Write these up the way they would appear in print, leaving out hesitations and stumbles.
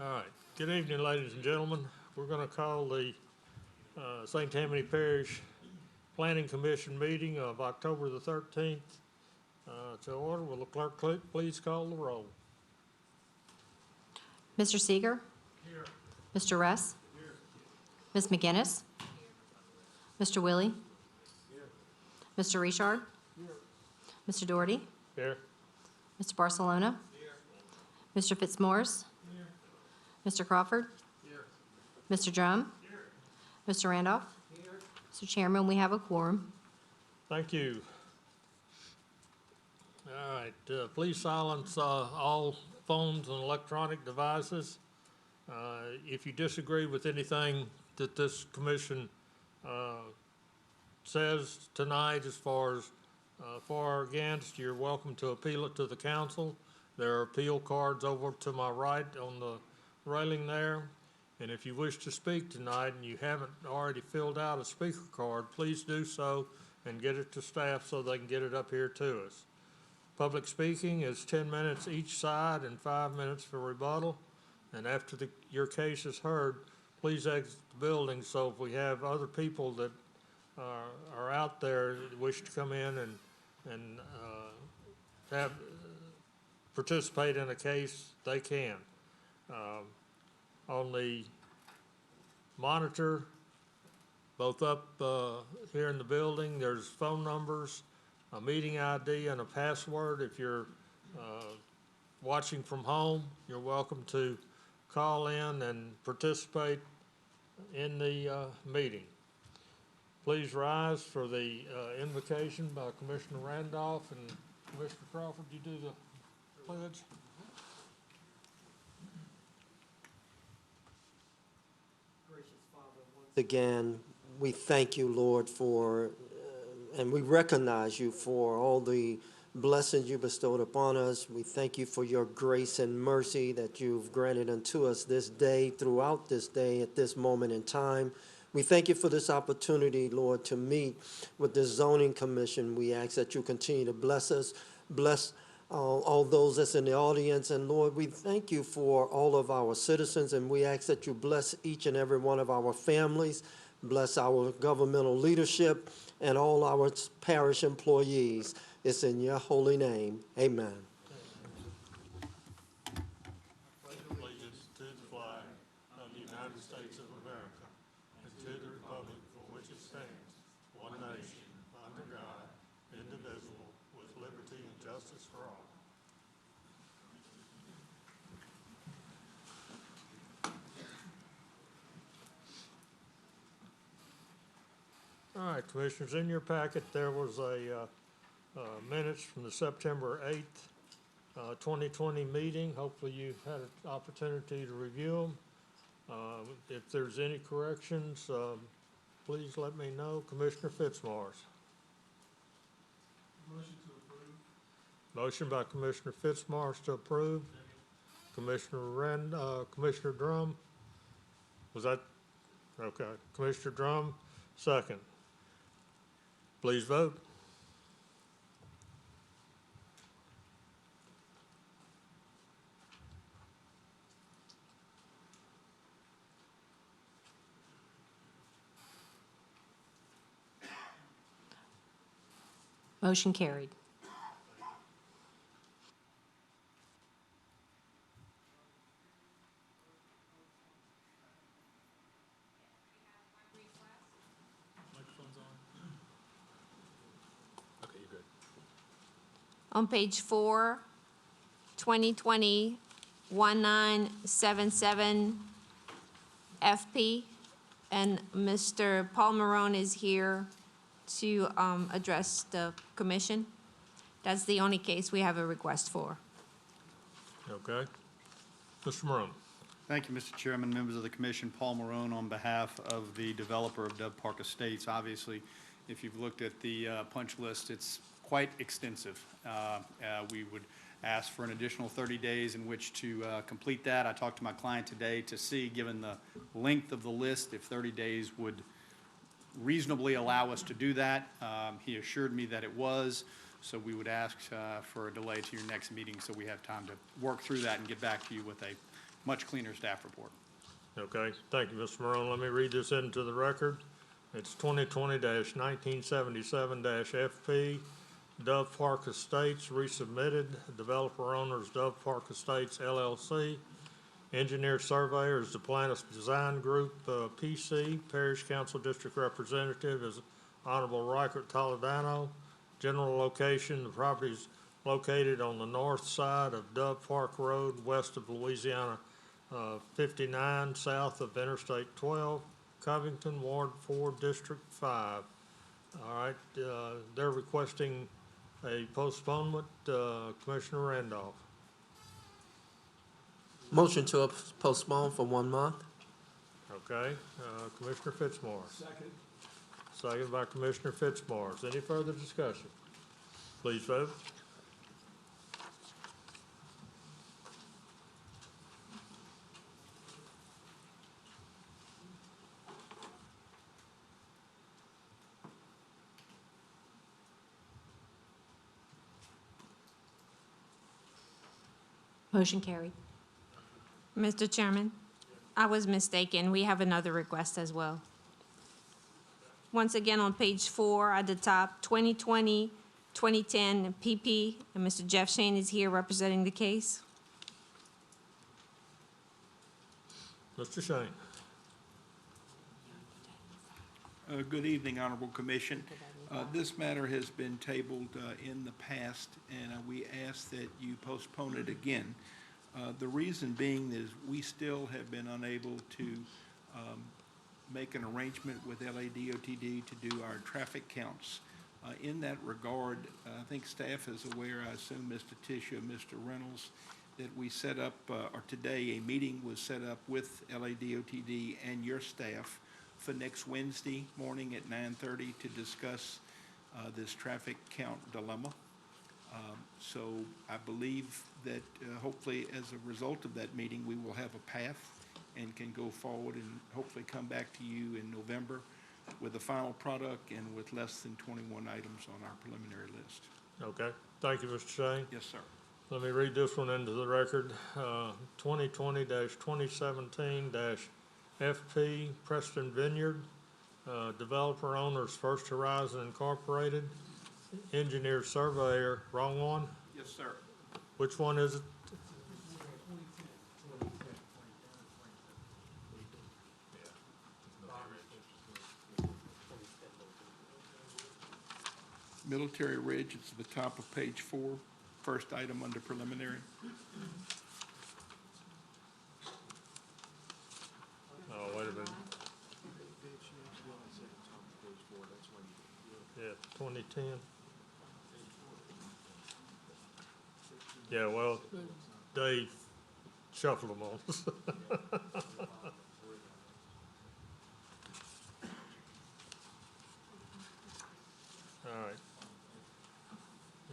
All right. Good evening, ladies and gentlemen. We're going to call the St. Tammany Parish Planning Commission meeting of October the 13th to order. Will the clerk please call the roll? Mr. Seeger? Here. Mr. Russ? Here. Ms. McGinnis? Mr. Willie? Here. Mr. Richard? Here. Mr. Doherty? Here. Mr. Barcelona? Here. Mr. Fitzmaurice? Here. Mr. Crawford? Here. Mr. Drum? Here. Mr. Randolph? Here. Mr. Chairman, we have a quorum. Thank you. All right. Please silence all phones and electronic devices. If you disagree with anything that this commission says tonight as far as for or against, you're welcome to appeal it to the council. There are appeal cards over to my right on the railing there. And if you wish to speak tonight and you haven't already filled out a speaker card, please do so and get it to staff so they can get it up here to us. Public speaking is 10 minutes each side and 5 minutes for rebuttal. And after your case is heard, please exit the building so if we have other people that are out there that wish to come in and have participate in a case, they can. On the monitor, both up here in the building, there's phone numbers, a meeting ID, and a password. If you're watching from home, you're welcome to call in and participate in the meeting. Please rise for the invocation by Commissioner Randolph and Commissioner Crawford. You do the pledge. Again, we thank you, Lord, for, and we recognize you for all the blessings you bestowed upon us. We thank you for your grace and mercy that you've granted unto us this day, throughout this day, at this moment in time. We thank you for this opportunity, Lord, to meet with the zoning commission. We ask that you continue to bless us, bless all those that's in the audience. And Lord, we thank you for all of our citizens, and we ask that you bless each and every one of our families, bless our governmental leadership, and all our parish employees. It's in your holy name. Amen. Pledge allegiance to the flag of the United States of America and to the republic for which it stands, one nation, under God, indivisible, with liberty and justice for all. All right, Commissioners, in your packet there was a minutes from the September 8th, 2020 meeting. Hopefully you had an opportunity to review them. If there's any corrections, please let me know. Commissioner Fitzmaurice. Motion to approve. Motion by Commissioner Fitzmaurice to approve. Commissioner Drum. Was that? Okay. Commissioner Drum, second. Please vote. Motion carried. Okay, you're good. On page 4, 2020-1977 FP, and Mr. Paul Marone is here to address the commission. That's the only case we have a request for. Okay. Mr. Morone. Thank you, Mr. Chairman, members of the commission. Paul Marone on behalf of the developer of Dove Park Estates. Obviously, if you've looked at the punch list, it's quite extensive. We would ask for an additional 30 days in which to complete that. I talked to my client today to see, given the length of the list, if 30 days would reasonably allow us to do that. He assured me that it was, so we would ask for a delay to your next meeting so we have time to work through that and get back to you with a much cleaner staff report. Okay, thank you, Mr. Morone. Let me read this into the record. It's 2020-1977-FP, Dove Park Estates, resubmitted. Developer owners, Dove Park Estates LLC. Engineer surveyor is the Plaintiffs Design Group, PC. Parish Council District Representative is Honorable Reichert Toledano. General location, the property is located on the north side of Dove Park Road, west of Louisiana 59, south of Interstate 12, Covington, Ward 4, District 5. All right, they're requesting a postponement. Commissioner Randolph. Motion to postpone for 1 month. Okay, Commissioner Fitzmaurice. Second. Second by Commissioner Fitzmaurice. Any further discussion? Please vote. Motion carried. Mr. Chairman, I was mistaken. We have another request as well. Once again, on page 4 at the top, 2020, 2010 PP, and Mr. Jeff Shane is here representing the case. Mr. Shane. Good evening, Honorable Commission. This matter has been tabled in the past, and we ask that you postpone it again. The reason being is we still have been unable to make an arrangement with LADOTD to do our traffic counts. In that regard, I think staff is aware, I assume Mr. Tisha, Mr. Reynolds, that we set up, or today a meeting was set up with LADOTD and your staff for next Wednesday morning at 9:30 to discuss this traffic count dilemma. So I believe that hopefully as a result of that meeting, we will have a path and can go forward and hopefully come back to you in November with a final product and with less than 21 items on our preliminary list. Okay, thank you, Mr. Shane. Yes, sir. Let me read this one into the record. 2020-2017-FP Preston Vineyard, developer owners First Horizon Incorporated, engineer surveyor, wrong one? Yes, sir. Which one is it? Military Ridge, it's at the top of page 4, first item under preliminary. Oh, wait a minute. Yeah, 2010. Yeah, well, they shuffled them on us.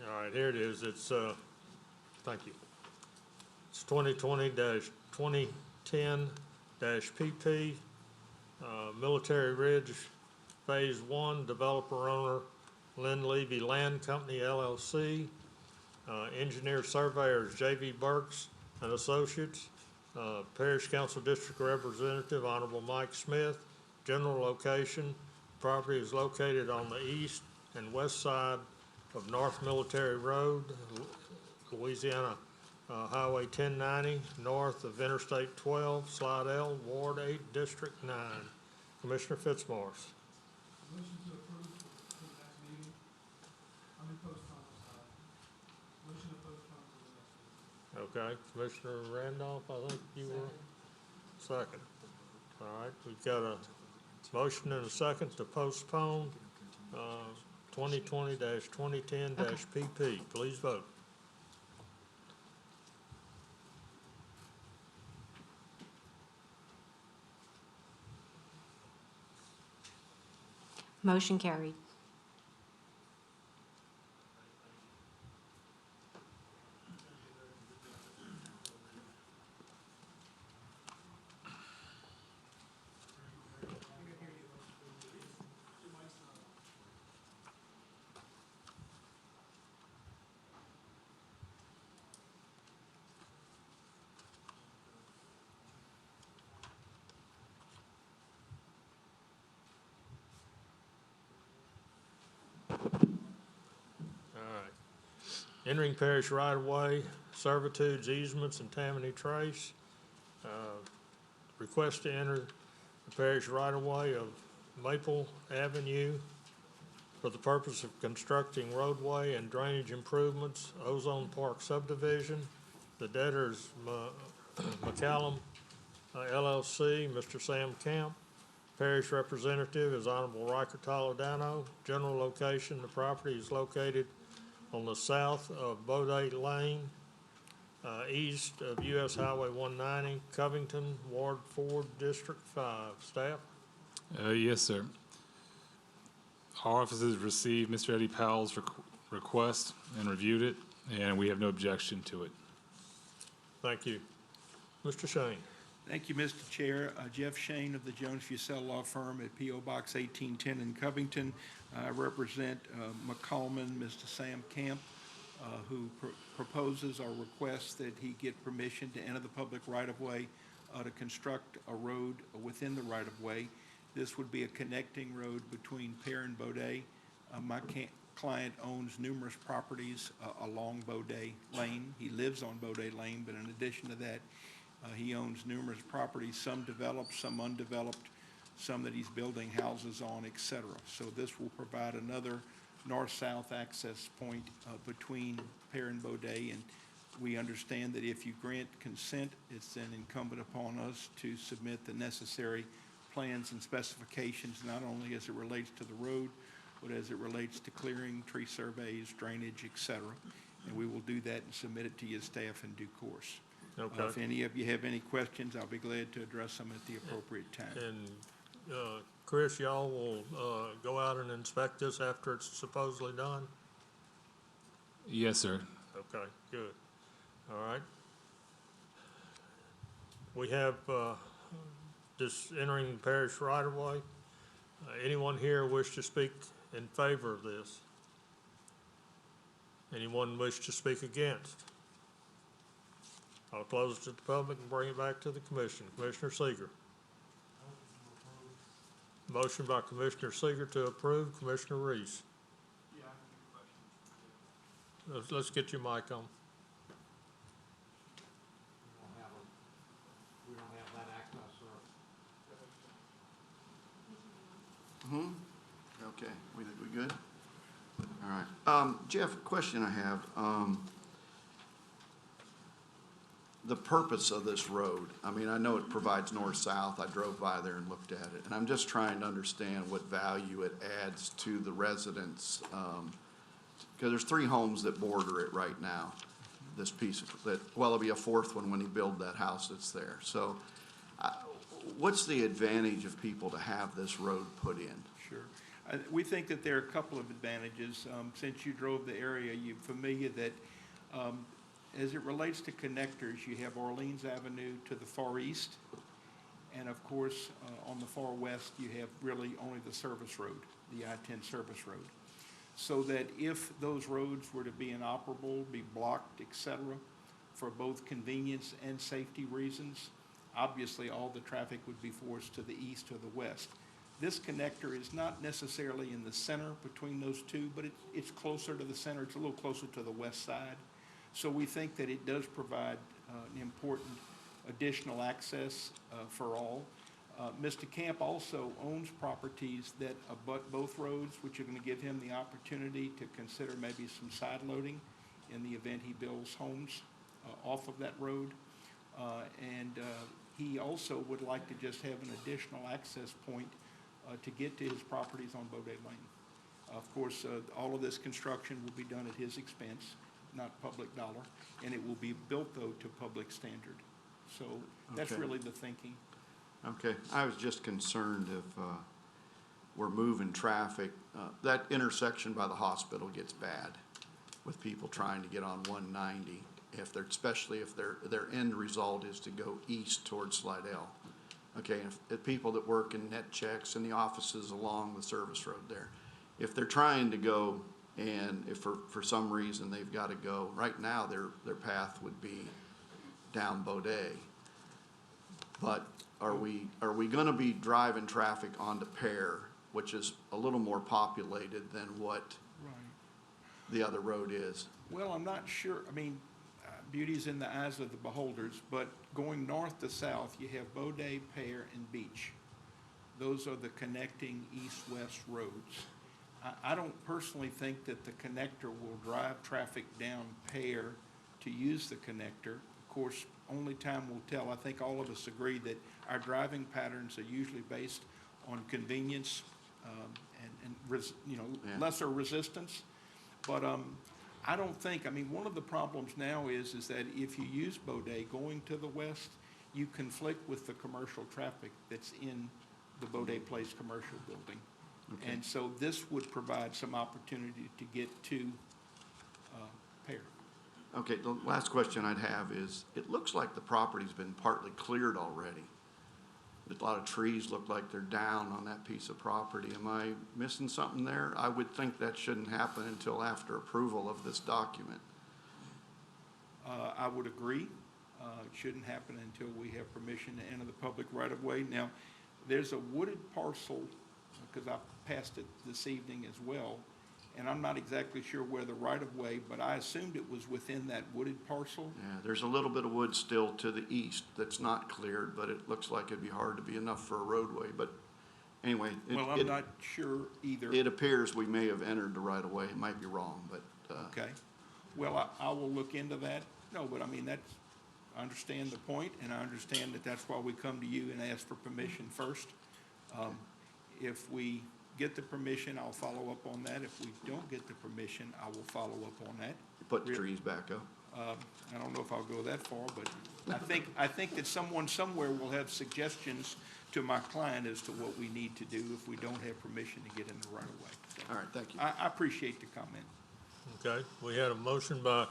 All right, here it is. It's, thank you. It's 2020-2010-PP, Military Ridge, Phase 1, developer owner Lynn Levy Land Company LLC, engineer surveyors J.V. Burks and Associates, Parish Council District Representative Honorable Mike Smith. General location, property is located on the east and west side of North Military Road, Louisiana Highway 1090, north of Interstate 12, Slide L, Ward 8, District 9. Commissioner Fitzmaurice. Motion to approve for the next meeting. Postpone, sorry. Motion to postpone to the next meeting. Okay, Commissioner Randolph, I think you were second. All right, we've got a motion and a second to postpone 2020-2010-PP. Please vote. Motion carried. entering parish right-of-way, servitudes, easements, and Tammany Trace. Request to enter the parish right-of-way of Maple Avenue for the purpose of constructing roadway and drainage improvements, Ozone Park subdivision. The debtor is McCallum LLC, Mr. Sam Camp. Parish representative is Honorable Riker Toledano. General location, the property is located on the south of Bode Lane, east of US Highway 190, Covington, Ward 4, District 5. Staff? Yes, sir. Our offices received Mr. Eddie Powell's request and reviewed it, and we have no objection to it. Thank you. Mr. Shane? Thank you, Mr. Chair. Jeff Shane of the Jones Fussell Law Firm at P.O. Box 1810 in Covington. I represent McCallman, Mr. Sam Camp, who proposes or requests that he get permission to enter the public right-of-way to construct a road within the right-of-way. This would be a connecting road between Pear and Bode. My client owns numerous properties along Bode Lane. He lives on Bode Lane, but in addition to that, he owns numerous properties, some developed, some undeveloped, some that he's building houses on, et cetera. So this will provide another north-south access point between Pear and Bode, and we understand that if you grant consent, it's then incumbent upon us to submit the necessary plans and specifications, not only as it relates to the road, but as it relates to clearing, tree surveys, drainage, et cetera. And we will do that and submit it to your staff in due course. Okay. If any of you have any questions, I'll be glad to address them at the appropriate time. And Chris, y'all will go out and inspect this after it's supposedly done? Yes, sir. Okay, good. All right. We have just entering the parish right-of-way. Anyone here wish to speak in favor of this? Anyone wish to speak against? I'll close it to the public and bring it back to the commission. Commissioner Seeger. Motion by Commissioner Seeger to approve. Commissioner Reese. Yeah, I have a question. Let's get your mic on. We don't have that access, sir. Okay, we good? All right. Jeff, question I have. The purpose of this road, I mean, I know it provides north-south. I drove by there and looked at it, and I'm just trying to understand what value it adds to the residents. Because there's 3 homes that border it right now, this piece of that. Well, it'll be a 4th one when he builds that house that's there. So what's the advantage of people to have this road put in? Sure. We think that there are a couple of advantages. Since you drove the area, you're familiar that as it relates to connectors, you have Orleans Avenue to the far east, and of course, on the far west, you have really only the service road, the I-10 service road. So that if those roads were to be inoperable, be blocked, et cetera, for both convenience and safety reasons, obviously all the traffic would be forced to the east or the west. This connector is not necessarily in the center between those two, but it's closer to the center. It's a little closer to the west side. So we think that it does provide an important additional access for all. Mr. Camp also owns properties that abut both roads, which are going to give him the opportunity to consider maybe some side loading in the event he builds homes off of that road. And he also would like to just have an additional access point to get to his properties on Bode Lane. Of course, all of this construction will be done at his expense, not public dollar, and it will be built, though, to public standard. So that's Okay. really the thinking. Okay, I was just concerned if we're moving traffic. That intersection by the hospital gets bad with people trying to get on 190, especially if their end result is to go east towards Slidell. Okay, if people that work in net checks and the offices along the service road there, if they're trying to go and if for some reason they've got to go, right now their path would be down Bode. But are we going to be driving traffic onto Pear, which is a little more populated than what Right. the other road is? Well, I'm not sure, I mean, beauty's in the eyes of the beholders, but going north to south, you have Baudet, Pear, and Beach. Those are the connecting east-west roads. I don't personally think that the connector will drive traffic down Pear to use the connector. Of course, only time will tell. I think all of us agree that our driving patterns are usually based on convenience Yeah. lesser resistance. But I don't think, I mean, one of the problems now is that if you use Baudet going to the west, you conflict with the commercial traffic that's in the Baudet Place commercial building. Okay. And so this would provide some opportunity to get to Pear. Okay, the last question I'd have is, it looks like the property's been partly cleared already. A lot of trees look like they're down on that piece of property. Am I missing something there? I would think that shouldn't happen until after approval of this document. I would agree. It shouldn't happen until we have permission to enter the public right-of-way. Now, there's a wooded parcel, because I passed it this evening as well, and I'm not exactly sure where the right-of-way, but I assumed it was within that wooded parcel. Yeah, there's a little bit of wood still to the east that's not cleared, but it looks like it'd be hard to be enough for a roadway. But anyway, Well, I'm not sure either. it appears we may have entered the right of way. It might be wrong, but, Okay. Well, I will look into that. No, but I mean, I understand the point, and I understand that that's why we come to you and ask for permission first. If we get the permission, I'll follow up on that. If we don't get the permission, I will follow up on that. put the trees back up. I don't know if I'll go that far, but I think that someone somewhere will have suggestions to my client as to what we need to do if we don't have permission to get in the right of way. So All right, thank you. I appreciate the comment. Okay, we had a motion by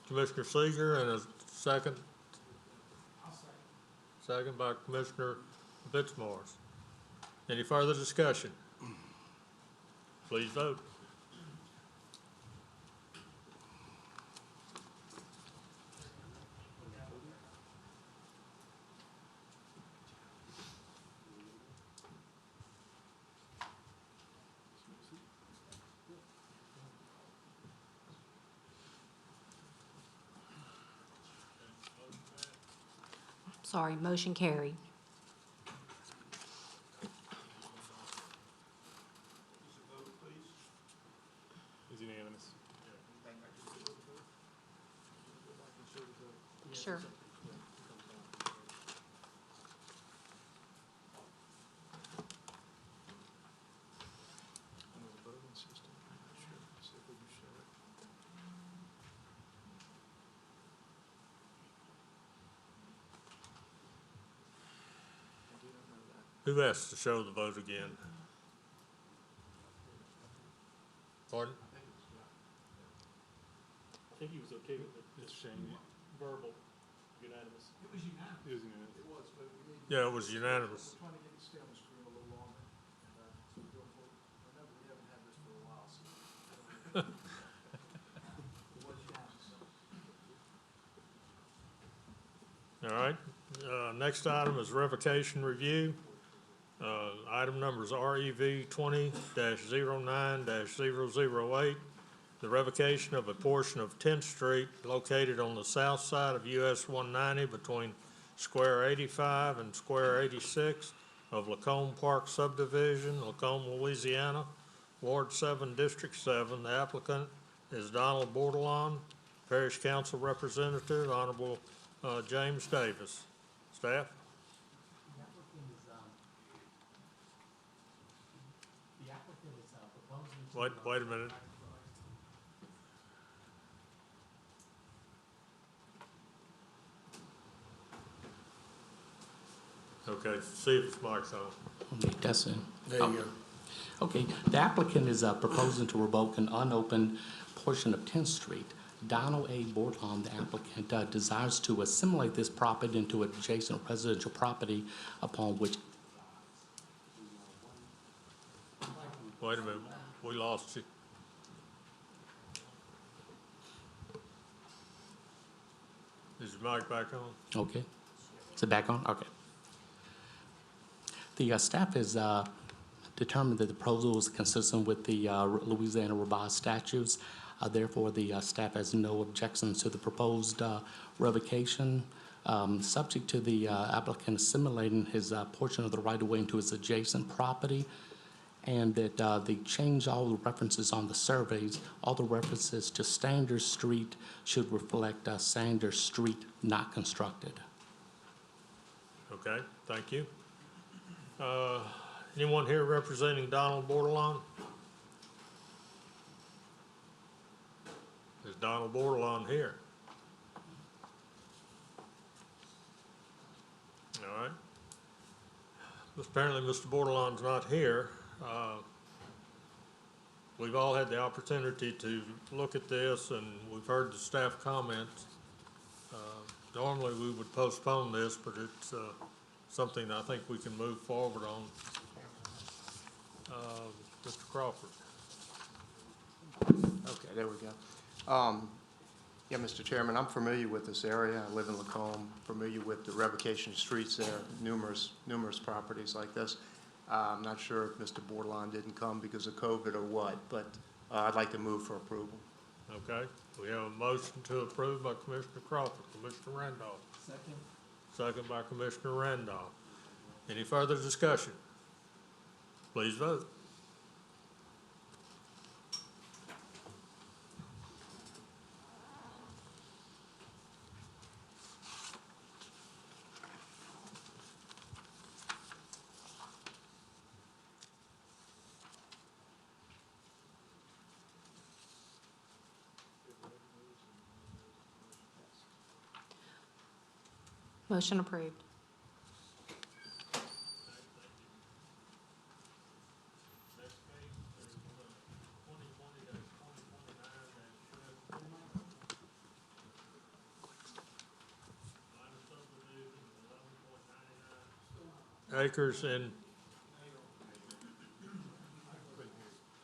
Commissioner Seeger and a second. Second by Commissioner Fitzmaurice. Any further discussion? Please vote. Sorry, motion carried. Is unanimous. Sure. Who has to show the vote again? Pardon? I think he was okay with it. Just saying verbal, unanimous. It was unanimous. It was unanimous. It was, but we need. Yeah, it was unanimous. We're trying to get it stay on the screen a little longer. And, so we're doing for, remember, we haven't had this for a while, so. It was unanimous, so. All right, next item is revocation review. Item numbers REV 20-09-008. The revocation of a portion of 10th Street located on the south side of US 190 between Square 85 and Square 86 of Lacombe Park subdivision, Lacombe, Louisiana, Ward 7, District 7. The applicant is Donald Bordelon, Parish Council Representative, Honorable James Davis. Staff? The applicant is proposing to. Wait a minute. Okay, see if it's mic's on. Okay, that's it. There you go. Okay, the applicant is proposing to revoke an unopened portion of 10th Street. Donald A. Bordelon, the applicant, desires to assimilate this property into adjacent residential property upon which. Wait a minute, we lost you. Is your mic back on? Okay. Is it back on? Okay. The staff has determined that the proposal is consistent with the Louisiana revised statutes. Therefore, the staff has no objections to the proposed revocation, subject to the applicant assimilating his portion of the right-of-way into his adjacent property, and that they change all the references on the surveys. All the references to Sanders Street should reflect Sanders Street not constructed. Okay, thank you. Anyone here representing Donald Bordelon? Is Donald Bordelon here? All right. Apparently, Mr. Bordelon's not here. We've all had the opportunity to look at this, and we've heard the staff comments. Normally, we would postpone this, but it's something I think we can move forward on. Mr. Crawford. Okay, there we go. Yeah, Mr. Chairman, I'm familiar with this area. I live in Lacombe, familiar with the revocation of streets there, numerous properties like this. I'm not sure if Mr. Bordelon didn't come because of COVID or what, but I'd like to move for approval. Okay, we have a motion to approve by Commissioner Crawford. Commissioner Randolph. Second. Second by Commissioner Randolph. Any further discussion? Please vote. Motion approved. Acres in,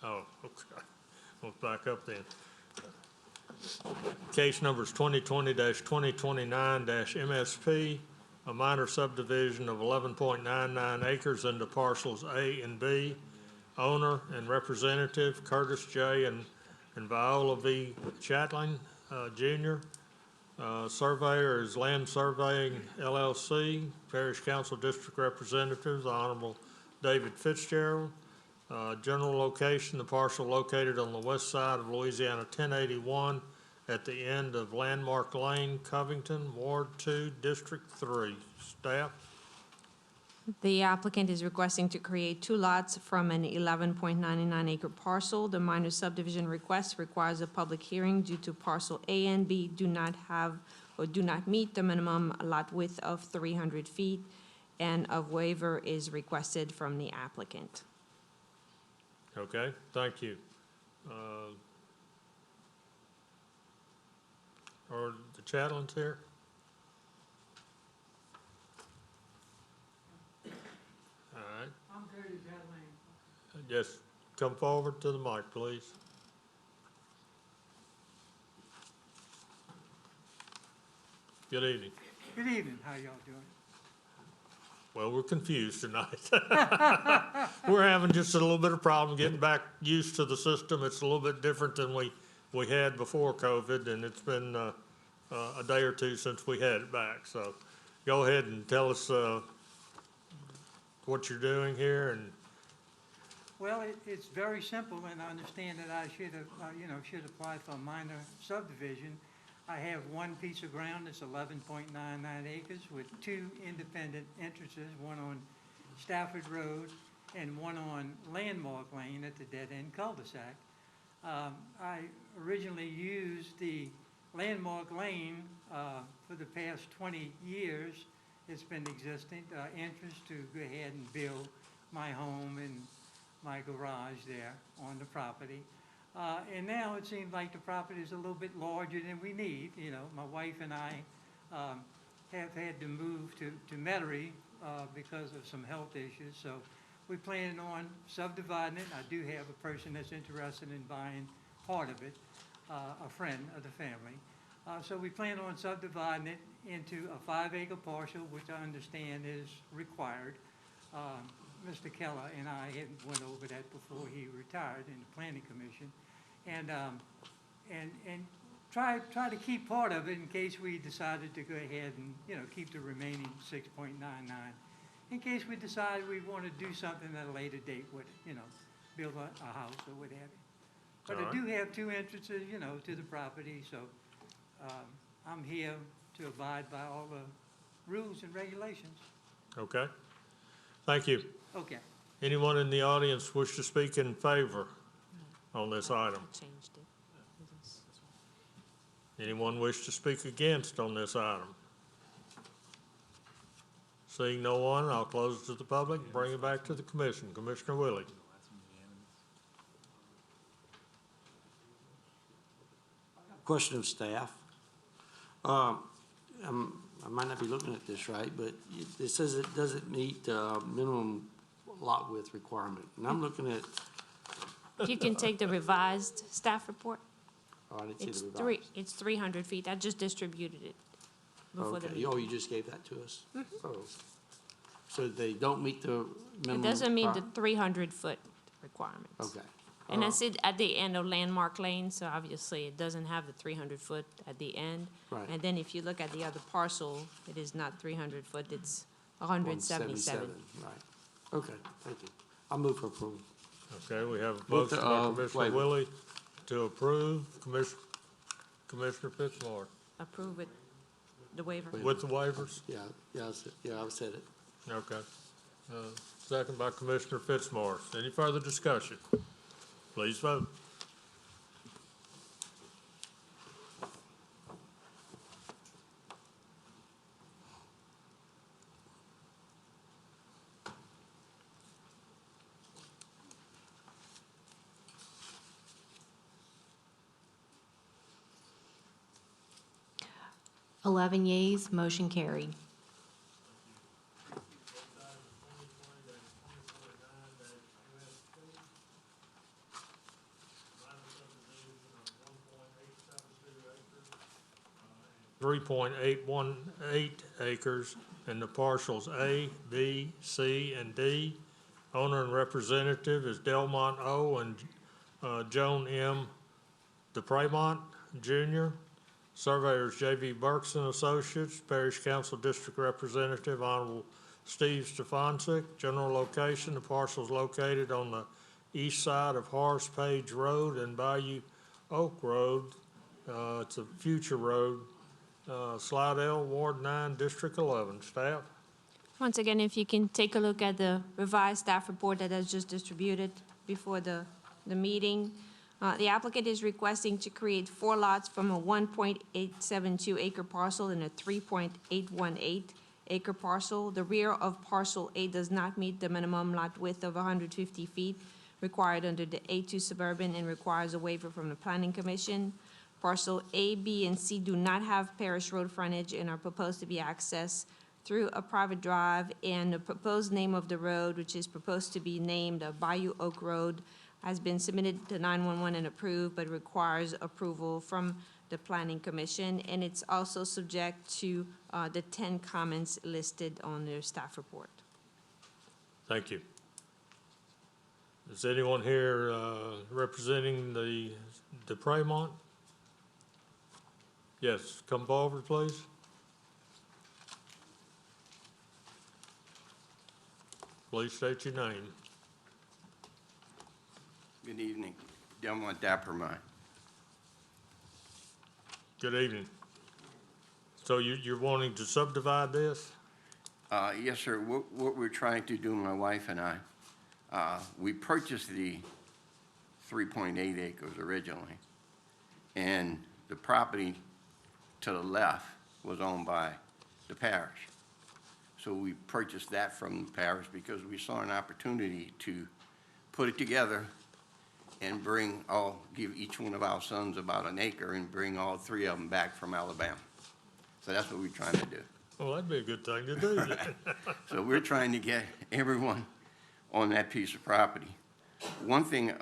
oh, okay. We'll back up then. Case numbers 2020-2029-MSP, a minor subdivision of 11.99 acres into parcels A and B. Owner and representative Curtis J. and Viola V. Chatelain, Jr. Surveyor is Land Surveying LLC. Parish Council District Representatives, the Honorable David Fitzgerald. General location, the parcel located on the west side of Louisiana 1081 at the end of Landmark Lane, Covington, Ward 2, District 3. Staff? The applicant is requesting to create two lots from an 11.99 acre parcel. The minor subdivision request requires a public hearing due to parcel A and B do not have or do not meet the minimum lot width of 300 feet, and a waiver is requested from the applicant. Okay, thank you. Are the Chatelains here? All right. I'm Gary Chatelain. Just come forward to the mic, please. Good evening. Good evening, how y'all doing? Well, we're confused tonight. We're having just a little bit of problem getting back used to the system. It's a little bit different than we had before COVID, and it's been a day or two since we had it back. So go ahead and tell us what you're doing here. And Well, it's very simple, and I understand that I should have, should apply for a minor subdivision. I have one piece of ground that's 11.99 acres with two independent entrances, one on Stafford Road and one on Landmark Lane at the dead-end cul-de-sac. I originally used the Landmark Lane for the past 20 years. It's been existing, entrance to go ahead and build my home and my garage there on the property. And now it seems like the property is a little bit larger than we need. You know, my wife and I have had to move to Metairie because of some health issues. So we plan on subdividing it. I do have a person that's interested in buying part of it, a friend of the family. So we plan on subdividing it into a 5-acre parcel, which I understand is required. Mr. Keller and I had went over that before he retired in the Planning Commission. and try to keep part of it in case we decided to go ahead and, you know, keep the remaining 6.99. In case we decide we want to do something at a later date with it, you know, build a house or what have you. But I do have two entrances, you know, to the property, so I'm here to abide by all the rules and regulations. Okay. Thank you. Okay. Anyone in the audience wish to speak in favor on this item? Changed it. Anyone wish to speak against on this item? Seeing no one, I'll close it to the public and bring it back to the commission. Commissioner Willie. Question of staff. I might not be looking at this right, but it says it doesn't meet minimum lot width requirement. And I'm looking at, If you can take the revised staff report, oh, I didn't see it's the revised. it's 300 feet. I just distributed it before the Okay, meeting. oh, you just gave that to us? Oh. So they don't meet the It minimum? doesn't meet the requirement? 300-foot requirements. Okay. And that's it at the end of Landmark Lane, so obviously it doesn't have the 300-foot at the end. Right. And then if you look at the other parcel, it is not 300-foot, it's 177. Right. Okay, thank you. I'll move for approval. Okay, we have a With the, motion by Commissioner waiver. Willie to approve. Commissioner Fitzmaurice. Approve it, the waiver. With the waivers? Yeah, I said it. Okay. Second by Commissioner Fitzmaurice. Any further discussion? Please vote. Eleven yeas, motion carried. .818 acres in the parcels A, B, C, and D. Owner and representative is Delmont O. and Joan M. DePremont Jr. Surveyors J.V. Burks and Associates. Parish Council District Representative Honorable Steve Stefancic. General location, the parcel is located on the east side of Horace Page Road and Bayou Oak Road. It's a future road. Slidell, Ward 9, District 11. Staff? Once again, if you can take a look at the revised staff report that is just distributed before the meeting. The applicant is requesting to create 4 lots from a 1.872 acre parcel and a 3.818 acre parcel. The rear of parcel A does not meet the minimum lot width of 150 feet required under the A2 suburban and requires a waiver from the Planning Commission. Parcel A, B, and C do not have parish road frontage and are proposed to be accessed through a private drive, and the proposed name of the road, which is proposed to be named Bayou Oak Road, has been submitted to 911 and approved, but requires approval from the Planning Commission, and it's also subject to the 10 comments listed on their staff report. Thank you. Is anyone here representing the DePremont? Yes, come forward, please. Please state your name. Good evening, Delmont Dappermine. Good evening. So you're wanting to subdivide this? Yes, sir. What we're trying to do, my wife and I, we purchased the 3.8 acres originally, and the property to the left was owned by the parish. So we purchased that from the parish because we saw an opportunity to put it together and give each one of our sons about an acre and bring all 3 of them back from Alabama. So that's what we're trying to do. Well, that'd be a good thing to do. So we're trying to get everyone on that piece of property. One thing,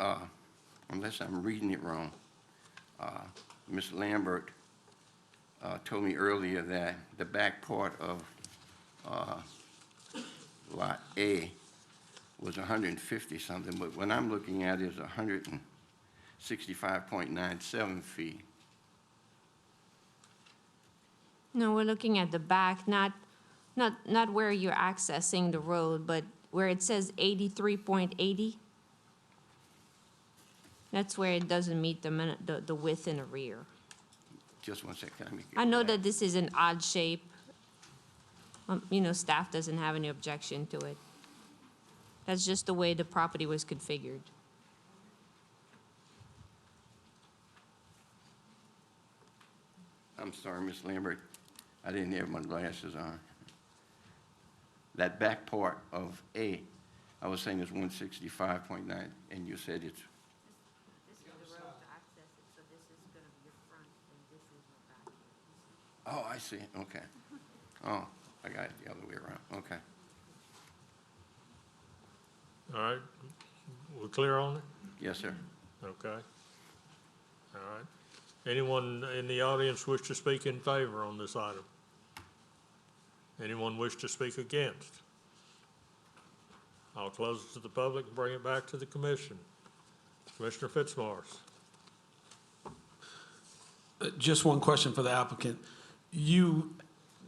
unless I'm reading it wrong, Ms. Lambert told me earlier that the back part of Lot A was 150 something, but what I'm looking at is 65.97 feet. No, we're looking at the back, not where you're accessing the road, but where it says 83.80. That's where it doesn't meet the width in the rear. Just one second, let me get I know back. that this is an odd shape. You know, staff doesn't have any objection to it. That's just the way the property was configured. I'm sorry, Ms. Lambert, I didn't have my glasses on. That back part of A, I was saying is 165.9, and you said it's, This is the road to access it, so this is gonna be your front, and this is your back. oh, I see, okay. Oh, I got it the other way around, okay. All right, we're clear on it? Yes, sir. Okay. All right. Anyone in the audience wish to speak in favor on this item? Anyone wish to speak against? I'll close it to the public and bring it back to the commission. Commissioner Fitzmaurice. Just one question for the applicant. You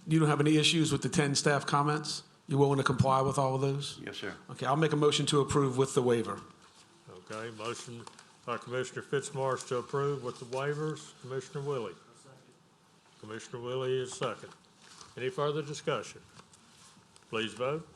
don't have any issues with the 10 staff comments? You're willing to comply with all of those? Yes, sir. Okay, I'll make a motion to approve with the waiver. Okay, motion by Commissioner Fitzmaurice to approve with the waivers. Commissioner Willie. Commissioner Willie is second. Any further discussion? Please vote.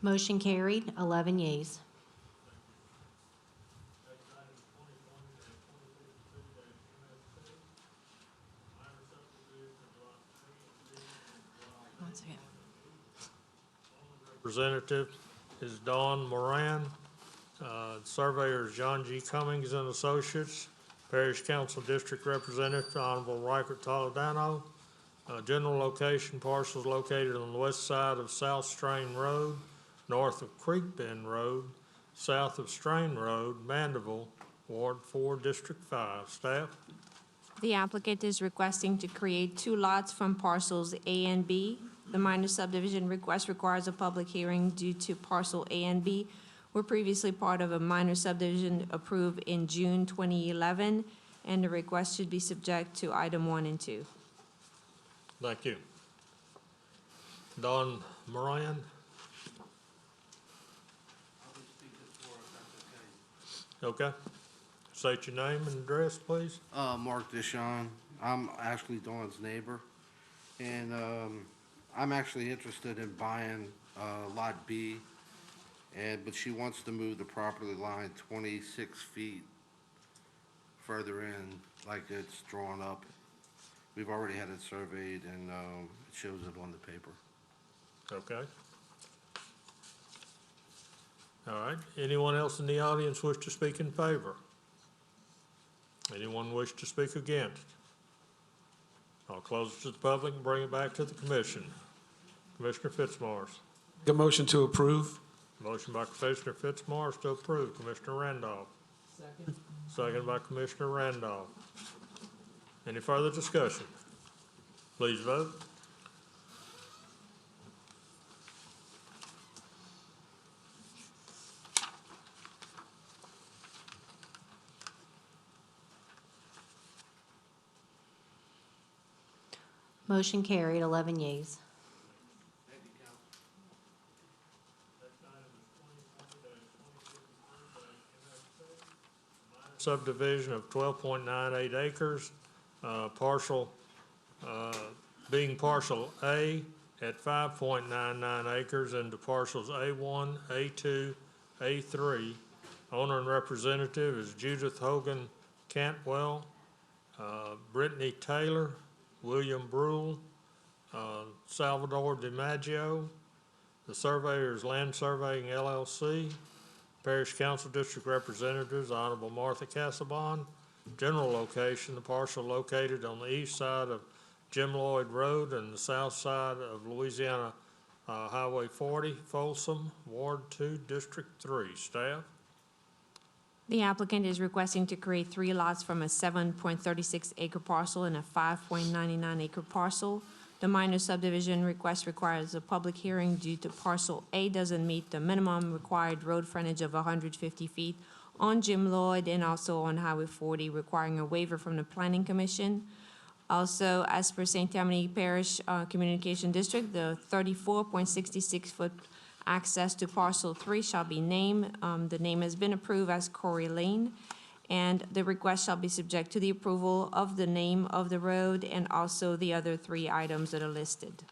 Motion carried, 11 yeas. One second. Representative is Dawn Moran. Surveyor is John G. Cummings and Associates. Parish Council District Representative, Honorable Riker Toledano. General location parcels located on the west side of South Strain Road, north of Creek Bend Road, south of Strain Road, Mandeville, Ward 4, District 5. Staff? The applicant is requesting to create 2 lots from parcels A and B. The minor subdivision request requires a public hearing due to parcel A and B were previously part of a minor subdivision approved in June 2011, and the request should be subject to item 1 and 2. Thank you. Dawn Moran? Okay. State your name and address, please. Mark Dishon. I'm actually Dawn's neighbor. And I'm actually interested in buying Lot B. But she wants to move the property line 26 feet further in, like it's drawn up. We've already had it surveyed, and it shows it on the paper. Okay. All right. Anyone else in the audience wish to speak in favor? Anyone wish to speak against? I'll close it to the public and bring it back to the commission. Commissioner Fitzmaurice. The motion to approve. Motion by Commissioner Fitzmaurice to approve. Commissioner Randolph. Second. Second by Commissioner Randolph. Any further discussion? Please vote. Motion carried, 11 yeas. Subdivision of 12.98 acres, being parcel A at 5.99 acres into parcels A1, A2, A3. Owner and representative is Judith Hogan Cantwell, Brittany Taylor, William Brule, Salvador DiMaggio. The surveyor is Land Surveying LLC. Parish Council District Representatives, Honorable Martha Cassabon. General location, the parcel located on the east side of Jim Lloyd Road and the south side of Louisiana Highway 40, Folsom, Ward 2, District 3. Staff? The applicant is requesting to create 3 lots from a 7.36 acre parcel and a 5.99 acre parcel. The minor subdivision request requires a public hearing due to parcel A doesn't meet the minimum required road frontage of 150 feet on Jim Lloyd and also on Highway 40, requiring a waiver from the Planning Commission. Also, as per St. Tammany Parish Communication District, the 34.66-foot access to parcel 3 shall be named. The name has been approved as Corey Lane, and the request shall be subject to the approval of the name of the road and also the other 3 items that are listed.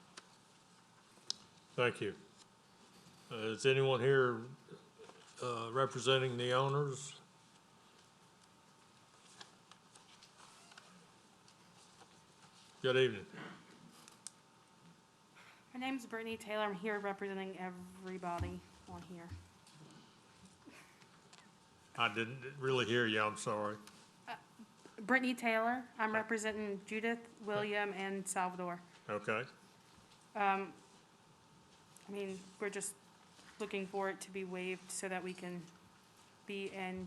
Thank you. Is anyone here representing the owners? Good evening. My name's Brittany Taylor. I'm here representing everybody on here. I didn't really hear you, I'm sorry. Brittany Taylor. I'm representing Judith, William, and Salvador. Okay, I mean, we're just looking for it to be waived so that we can be in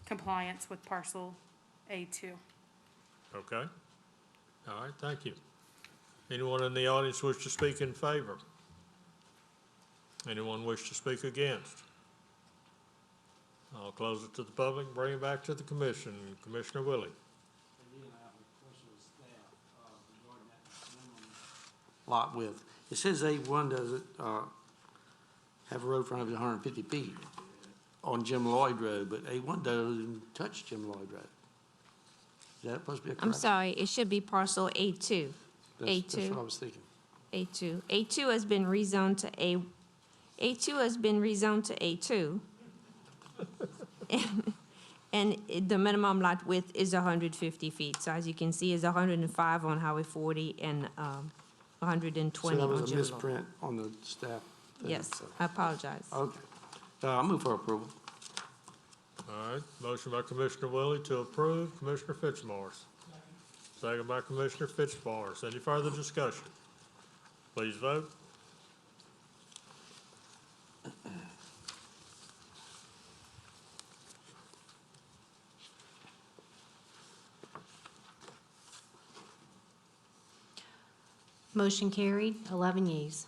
compliance with parcel A2. okay. All right, thank you. Anyone in the audience wish to speak in favor? Anyone wish to speak against? I'll close it to the public, bring it back to the commission. Commissioner Willie. Lot width. It says A1 doesn't have a road frontage of 150 feet on Jim Lloyd Road, but A1 doesn't touch Jim Lloyd Road. Is that supposed to be a correction? I'm sorry, it should be parcel A2. That's what I was thinking. A2. A2 has been rezoned to A2 has been rezoned to A2. And the minimum lot width is 150 feet. So as you can see, it's 105 on Highway 40 and 120 So on that Jim was a Lloyd. misprint on the staff thing. Yes, so- I apologize. Okay. I move for approval. All right, motion by Commissioner Willie to approve. Commissioner Fitzmaurice. Second by Commissioner Fitzmaurice. Any further discussion? Please vote. Motion carried, 11 yeas.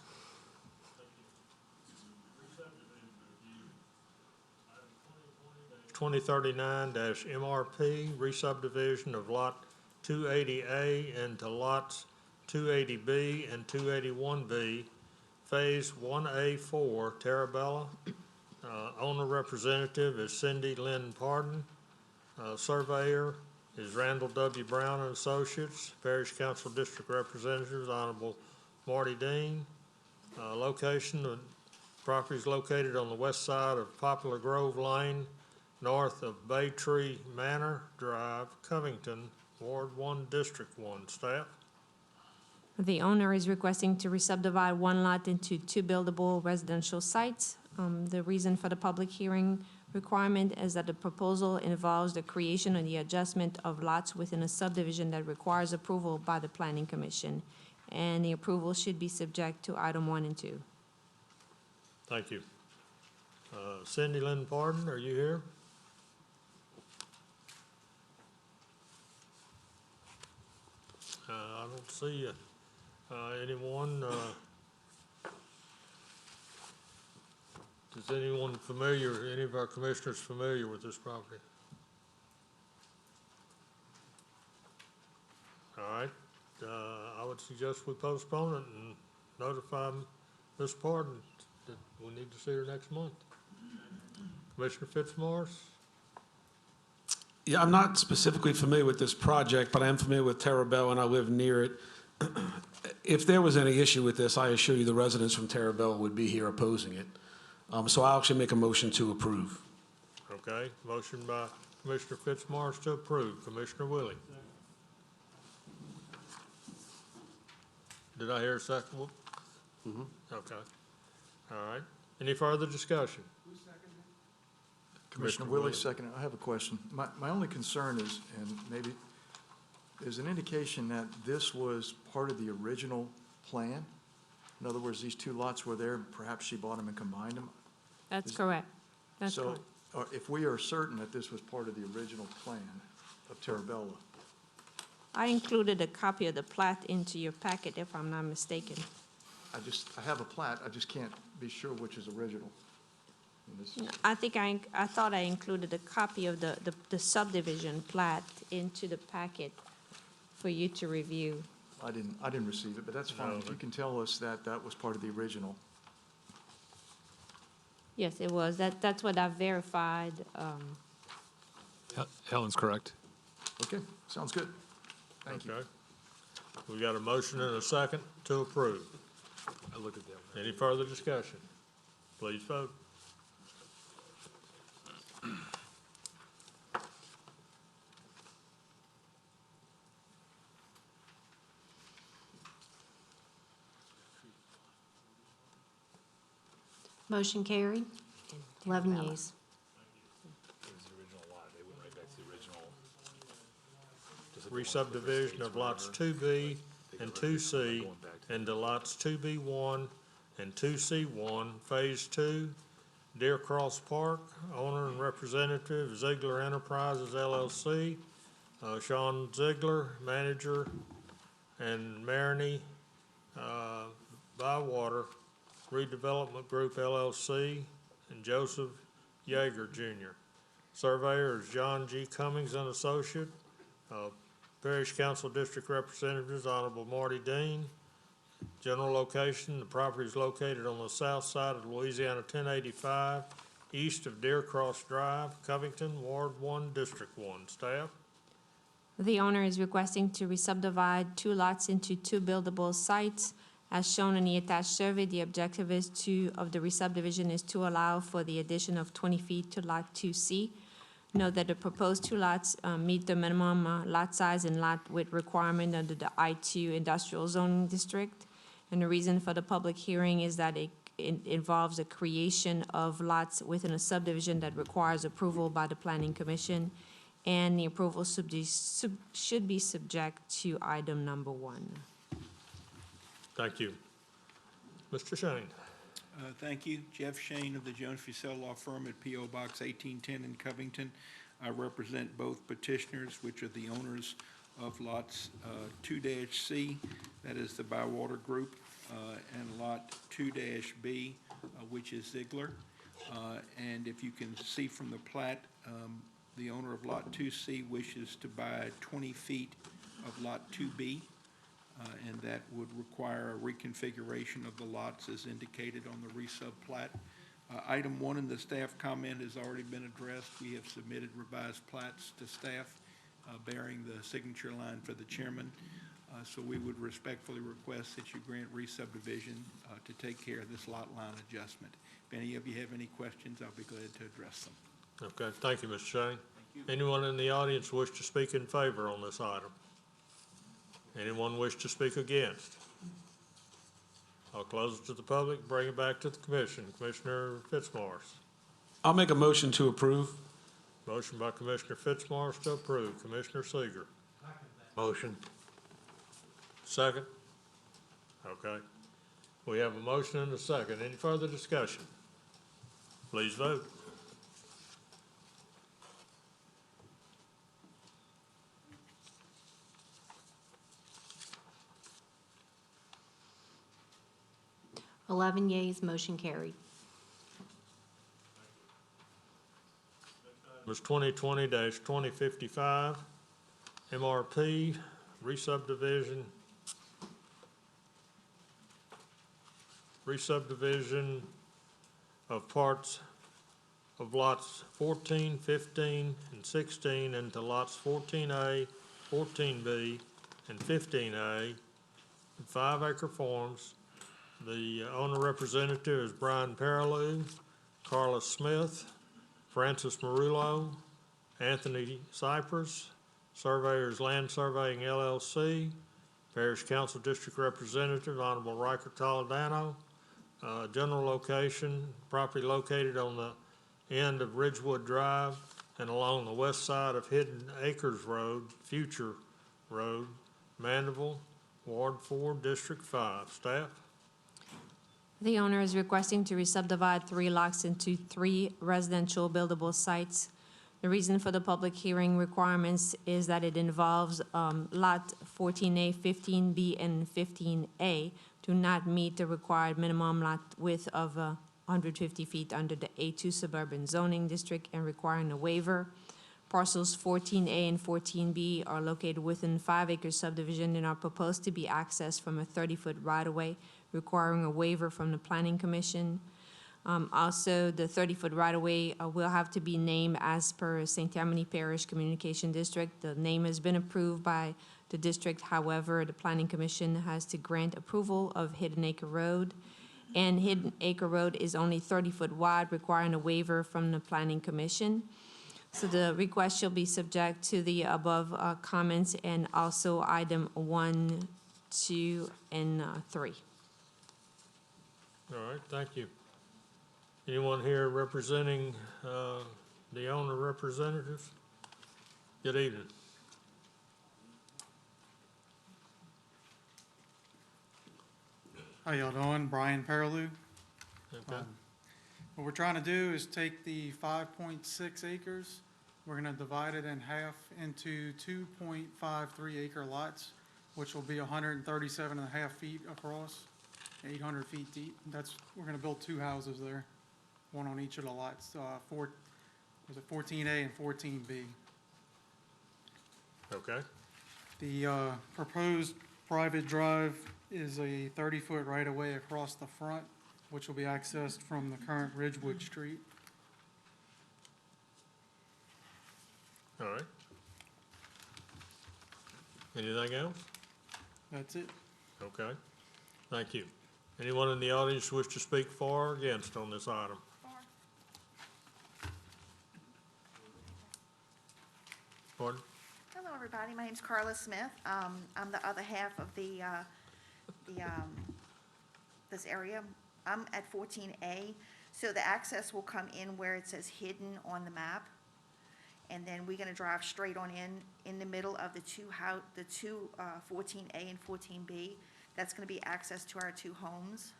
2039-MRP, re-subdivision of Lot 280A into lots 280B and 281B, Phase 1A4, Terabella. Owner representative is Cindy Lynn Pardon. Surveyor is Randall W. Brown and Associates. Parish Council District Representative, Honorable Marty Dean. Location, the property is located on the west side of Poplar Grove Lane, north of Bay Tree Manor Drive, Covington, Ward 1, District 1. Staff? The owner is requesting to re-subdivide 1 lot into 2 buildable residential sites. The reason for the public hearing requirement is that the proposal involves the creation or the adjustment of lots within a subdivision that requires approval by the Planning Commission. And the approval should be subject to item 1 and 2. Thank you. Cindy Lynn Pardon, are you here? I don't see you. Anyone, is anyone familiar, any of our commissioners familiar with this property? All right, I would suggest we postpone it and notify Ms. Pardon that we need to see her next month. Commissioner Fitzmaurice? Yeah, I'm not specifically familiar with this project, but I am familiar with Terabella and I live near it. If there was any issue with this, I assure you the residents from Terabella would be here opposing it. So I'll actually make a motion to approve. Okay, motion by Commissioner Fitzmaurice to approve. Commissioner Willie? Did I hear a second? Okay. All right. Any further discussion? Commissioner Willie, second. I have a question. My only concern is, and maybe, there's an indication that this was part of the original plan. In other words, these two lots were there, perhaps she bought them and combined them? That's correct. That's So, correct. if we are certain that this was part of the original plan of Terabella, I included a copy of the plat into your packet, if I'm not mistaken. I have a plat, I just can't be sure which is original. And this- I think I thought I included a copy of the subdivision plat into the packet for you to review. I didn't receive it, but that's fine. If you can tell us that that was part of the original. Yes, it was. That's what I verified. Helen's correct. Okay, sounds good. Thank you. Okay. We got a motion and a second to approve. I looked at that one. Any further discussion? Please vote. Motion carried, 11 yeas. It was the original lot. They went right back to the original. Re-subdivision of lots 2B and 2C into lots 2B1 and 2C1, Phase 2, Deer Cross Park. Owner and representative, Ziegler Enterprises LLC. Sean Ziegler, manager, and Maroney Bywater Redevelopment Group LLC, and Joseph Yeager Jr. Surveyor is John G. Cummings and Associate. Parish Council District Representatives, Honorable Marty Dean. General location, the property is located on the south side of Louisiana 1085, east of Deer Cross Drive, Covington, Ward 1, District 1. Staff? The owner is requesting to re-subdivide 2 lots into 2 buildable sites. As shown in the attached survey, the objective of the re-subdivision is to allow for the addition of 20 feet to Lot 2C. Note that the proposed 2 lots meet the minimum lot size and lot width requirement under the I-2 Industrial Zoning District. And the reason for the public hearing is that it involves the creation of lots within a subdivision that requires approval by the Planning Commission, and the approval should be subject to item number 1. Thank you. Mr. Shane? Thank you. Jeff Shane of the Jones Fussell Law Firm at P.O. Box 1810 in Covington. I represent both petitioners, which are the owners of lots 2-C, that is the Bywater Group, and lot 2-B, which is Ziegler. And if you can see from the plat, the owner of lot 2C wishes to buy 20 feet of lot 2B. And that would require a reconfiguration of the lots as indicated on the resub plat. Item 1 in the staff comment has already been addressed. We have submitted revised plats to staff bearing the signature line for the chairman. So we would respectfully request that you grant re-subdivision to take care of this lot line adjustment. If any of you have any questions, I'll be glad to address them. Okay, thank you, Mr. Shane. Anyone in the audience wish to speak in favor on this item? Anyone wish to speak against? I'll close it to the public, bring it back to the commission. Commissioner Fitzmaurice. I'll make a motion to approve. Motion by Commissioner Fitzmaurice to approve. Commissioner Seeger. Motion. Second? Okay. We have a motion and a second. Any further discussion? Please vote. Eleven yeas, motion carried. Was 2020-2055, MRP, re-subdivision of parts of lots 14, 15, and 16 into lots 14A, 14B, and 15A, 5-acre forms. The owner representative is Brian Perilou, Carla Smith, Francis Marullo, Anthony Cypress. Surveyors Land Surveying LLC. Parish Council District Representative, Honorable Riker Toledano. General location, property located on the end of Ridgewood Drive and along the west side of Hidden Acres Road, Future Road, Mandeville, Ward 4, District 5. Staff? The owner is requesting to re-subdivide 3 lots into 3 residential buildable sites. The reason for the public hearing requirements is that it involves Lot 14A, 15B, and 15A do not meet the required minimum lot width of 150 feet under the A2 suburban zoning district and requiring a waiver. Parcels 14A and 14B are located within 5-acre subdivision and are proposed to be accessed from a 30-foot right-of-way, requiring a waiver from the Planning Commission. Also, the 30-foot right-of-way will have to be named as per St. Tammany Parish Communication District. The name has been approved by the district. However, the Planning Commission has to grant approval of Hidden Acre Road. And Hidden Acre Road is only 30-foot wide, requiring a waiver from the Planning Commission. So the request shall be subject to the above comments and also item 1, 2, and 3. All right, thank you. Anyone here representing the owner representatives? Good evening. How y'all doing? Brian Paraloo. Okay. What we're trying to do is take the 5.6 acres, we're gonna divide it in half into 2.53 acre lots, which will be 137 and a half feet across, 800 feet deep. We're gonna build 2 houses there, one on each of the lots, 14A and 14B. Okay. The proposed private drive is a 30-foot right-of-way across the front, which will be accessed from the current Ridgewood Street. All right. Anything else? That's it. Okay, thank you. Anyone in the audience wish to speak for or against on this item? Pardon? Hello, everybody. My name's Carla Smith. I'm the other half of this area. I'm at 14A, so the access will come in where it says hidden on the map. And then we're gonna drive straight on in the middle of the two 14A and 14B. That's gonna be access to our 2 homes.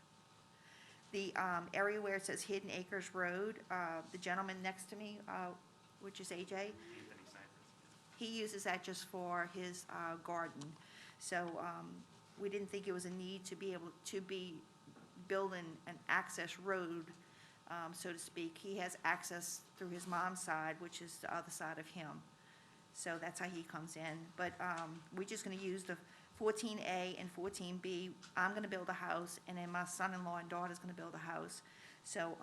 The area where it says Hidden Acres Road, the gentleman next to me, which is AJ, he uses that just for his garden. So we didn't think it was a need to be able to be building an access road, so to speak. He has access through his mom's side, which is the other side of him. So that's how he comes in. But we're just gonna use the 14A and 14B. I'm gonna build a house, and then my son-in-law and daughter's gonna build a house. So,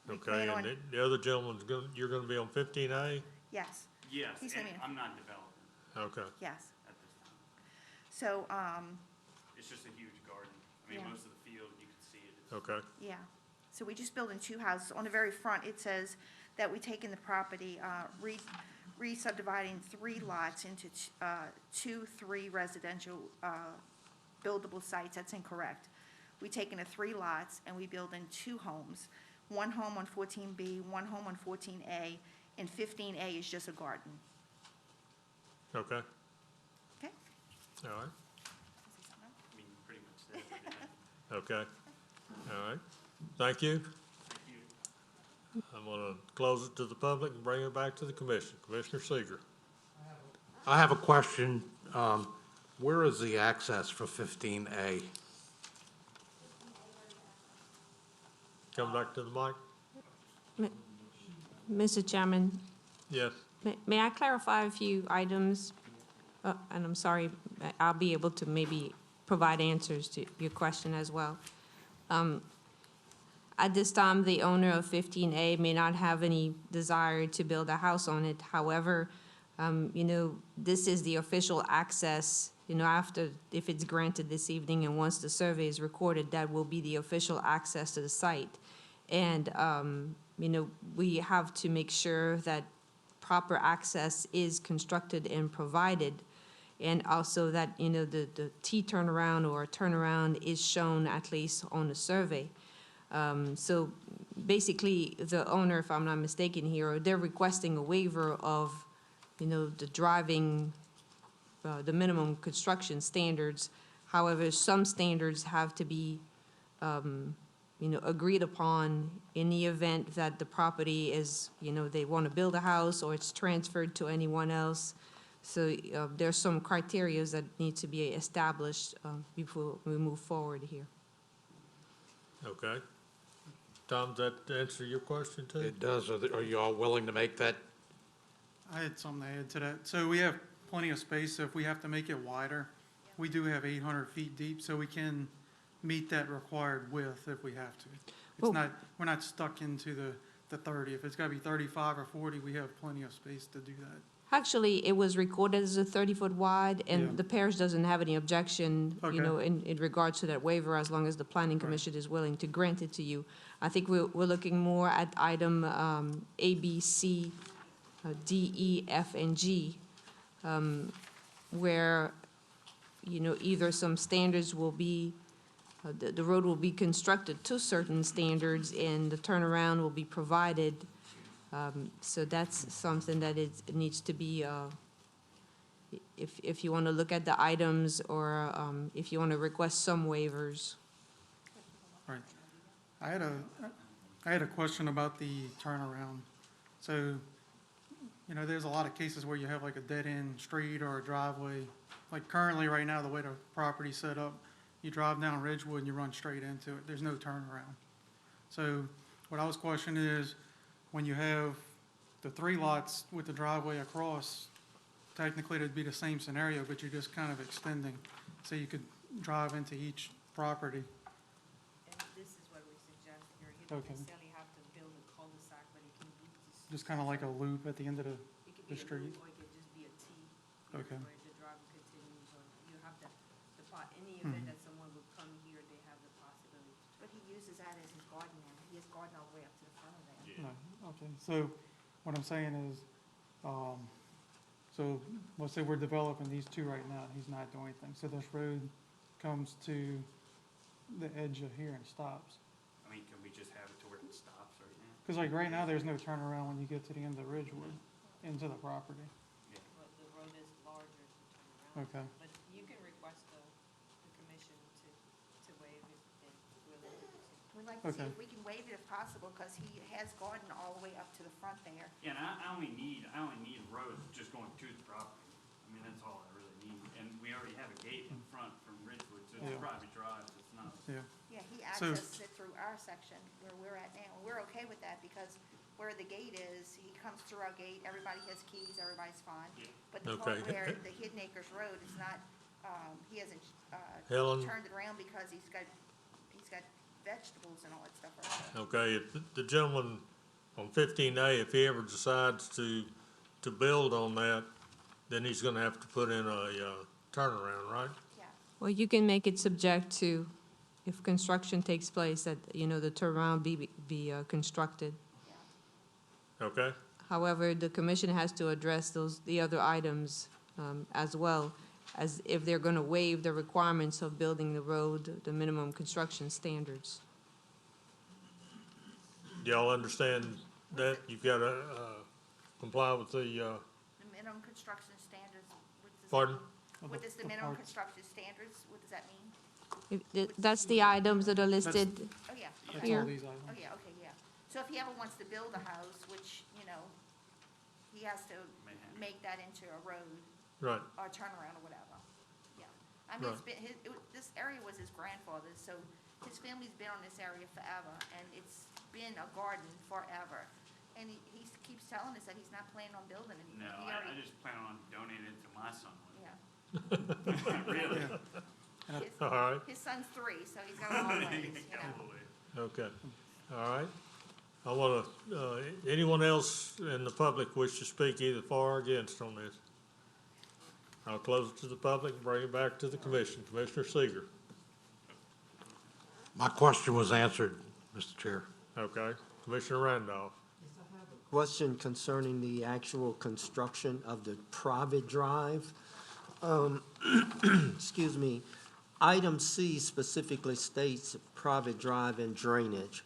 we Okay, plan and on- the other gentleman's you're gonna be on 15A? yes. Yes, He sent me a- I'm not developing Okay, Yes. at this time. So, It's just a huge garden. I mean, Yeah. most of the field, you can see it. It's okay, yeah. So we just building 2 houses. On the very front, it says that we taking the property, re-subdividing 3 lots into 2, 3 residential buildable sites. That's incorrect. We taking the 3 lots and we building 2 homes. 1 home on 14B, 1 home on 14A, and 15A is just a garden. okay, Okay? all right, I mean, pretty much said it. okay, all right. Thank you. I'm gonna close it to the public and bring it back to the commission. Commissioner Seeger. I have a question. Where is the access for 15A? Come back to the mic. Mr. Chairman, Yes, may I clarify a few items? And I'm sorry, I'll be able to maybe provide answers to your question as well. At this time, the owner of 15A may not have any desire to build a house on it. However, this is the official access, after, if it's granted this evening and once the survey is recorded, that will be the official access to the site. And, we have to make sure that proper access is constructed and provided. And also that, the T turnaround or turnaround is shown at least on the survey. So basically, the owner, if I'm not mistaken here, they're requesting a waiver of, the driving, the minimum construction standards. However, some standards have to be, agreed upon in the event that the property is, they want to build a house or it's transferred to anyone else. So there's some criterias that need to be established before we move forward here. Okay. Tom, does that answer your question too? It does. Are you all willing to make that? I had something to add to that. So we have plenty of space, so if we have to make it wider, we do have 800 feet deep, so we can meet that required width if we have to. Well- It's not, we're not stuck into the 30. If it's gotta be 35 or 40, we have plenty of space to do that. Actually, it was recorded as a 30-foot wide, Yeah. and the parish doesn't have any objection, Okay. in regards to that waiver, as long as the planning commission is willing to grant it to you. I think we're looking more at item A, B, C, D, E, F, and G, where, either some standards will be, the road will be constructed to certain standards, and the turnaround will be provided. So that's something that it needs to be, if you want to look at the items, or if you want to request some waivers. Right. I had a question about the turnaround. So, there's a lot of cases where you have like a dead-end street or a driveway. Like currently, right now, the way the property's set up, you drive down Ridgewood and you run straight into it. There's no turnaround. So what I was questioning is, when you have the 3 lots with the driveway across, technically it'd be the same scenario, but you're just kind of extending, so you could drive into each property. And this is what we suggest here. You Okay. don't necessarily have to build a cul-de-sac, but it can be Just kind of like a loop at the end of it could the be a street. loop, or it could just be a T. Okay. Where the driveway continues, or you have the pot, any event that someone would come here, they have the possibility. But he uses that as his garden now. He has garden all the way up to the front of there. No, okay, so what I'm saying is, so let's say we're developing these 2 right now, and he's not doing anything. So this road comes to the edge of here and stops. I mean, can we just have it to where it stops right now? Because like right now, there's no turnaround when you get to the end of Ridgewood into the property. But the road is larger to turn around. Okay. But you can request the commission to waive if they willing to. We'd like to see Okay. if we can waive it if possible, because he has garden all the way up to the front there. Yeah, and I only need a road just going to the property. I mean, that's all I really need. And we already have a gate in front from Ridgewood, so it's Yeah. private drive, it's not. Yeah, Yeah, he So- accesses it through our section where we're at now. And we're okay with that, because where the gate is, he comes through our gate, everybody has keys, everybody's fine. Yeah. But the part Okay. where the Hidden Acres Road is not, he hasn't, Helen? turned it around because he's got vegetables and all that stuff around it. Okay, if the gentleman on 15A, if he ever decides to build on that, then he's gonna have to put in a turnaround, right? Yeah. Well, you can make it subject to, if construction takes place, that, the turnaround be constructed. Okay, However, the commission has to address the other items as well, as if they're going to waive the requirements of building the road, the minimum construction standards. do y'all understand that? You've gotta comply with the, The minimum construction standards, what does that pardon? mean? What does the minimum construction standards, what does that mean? That's the items that are listed. Oh, yeah. that's okay. all Here. these Oh, items. yeah, okay, yeah. So if he ever wants to build a house, which, he has to make that into a road Right, or a turnaround or whatever. Yeah. I mean, it's Right. been, this area was his grandfather's, so his family's been on this area forever, and it's been a garden forever. And he keeps telling us that he's not planning on building anything. No, He I already- just plan on donating it to my son. Yeah. Really? His- all right, His son's 3, so he's got a long ways, okay, all right. I wanna, anyone else in the public wish to speak either for or against on this? I'll close it to the public and bring it back to the commission. Commissioner Seeger. My question was answered, Mr. Chair. Okay, Commissioner Randolph. Question concerning the actual construction of the private drive. Excuse me, item C specifically states private drive and drainage.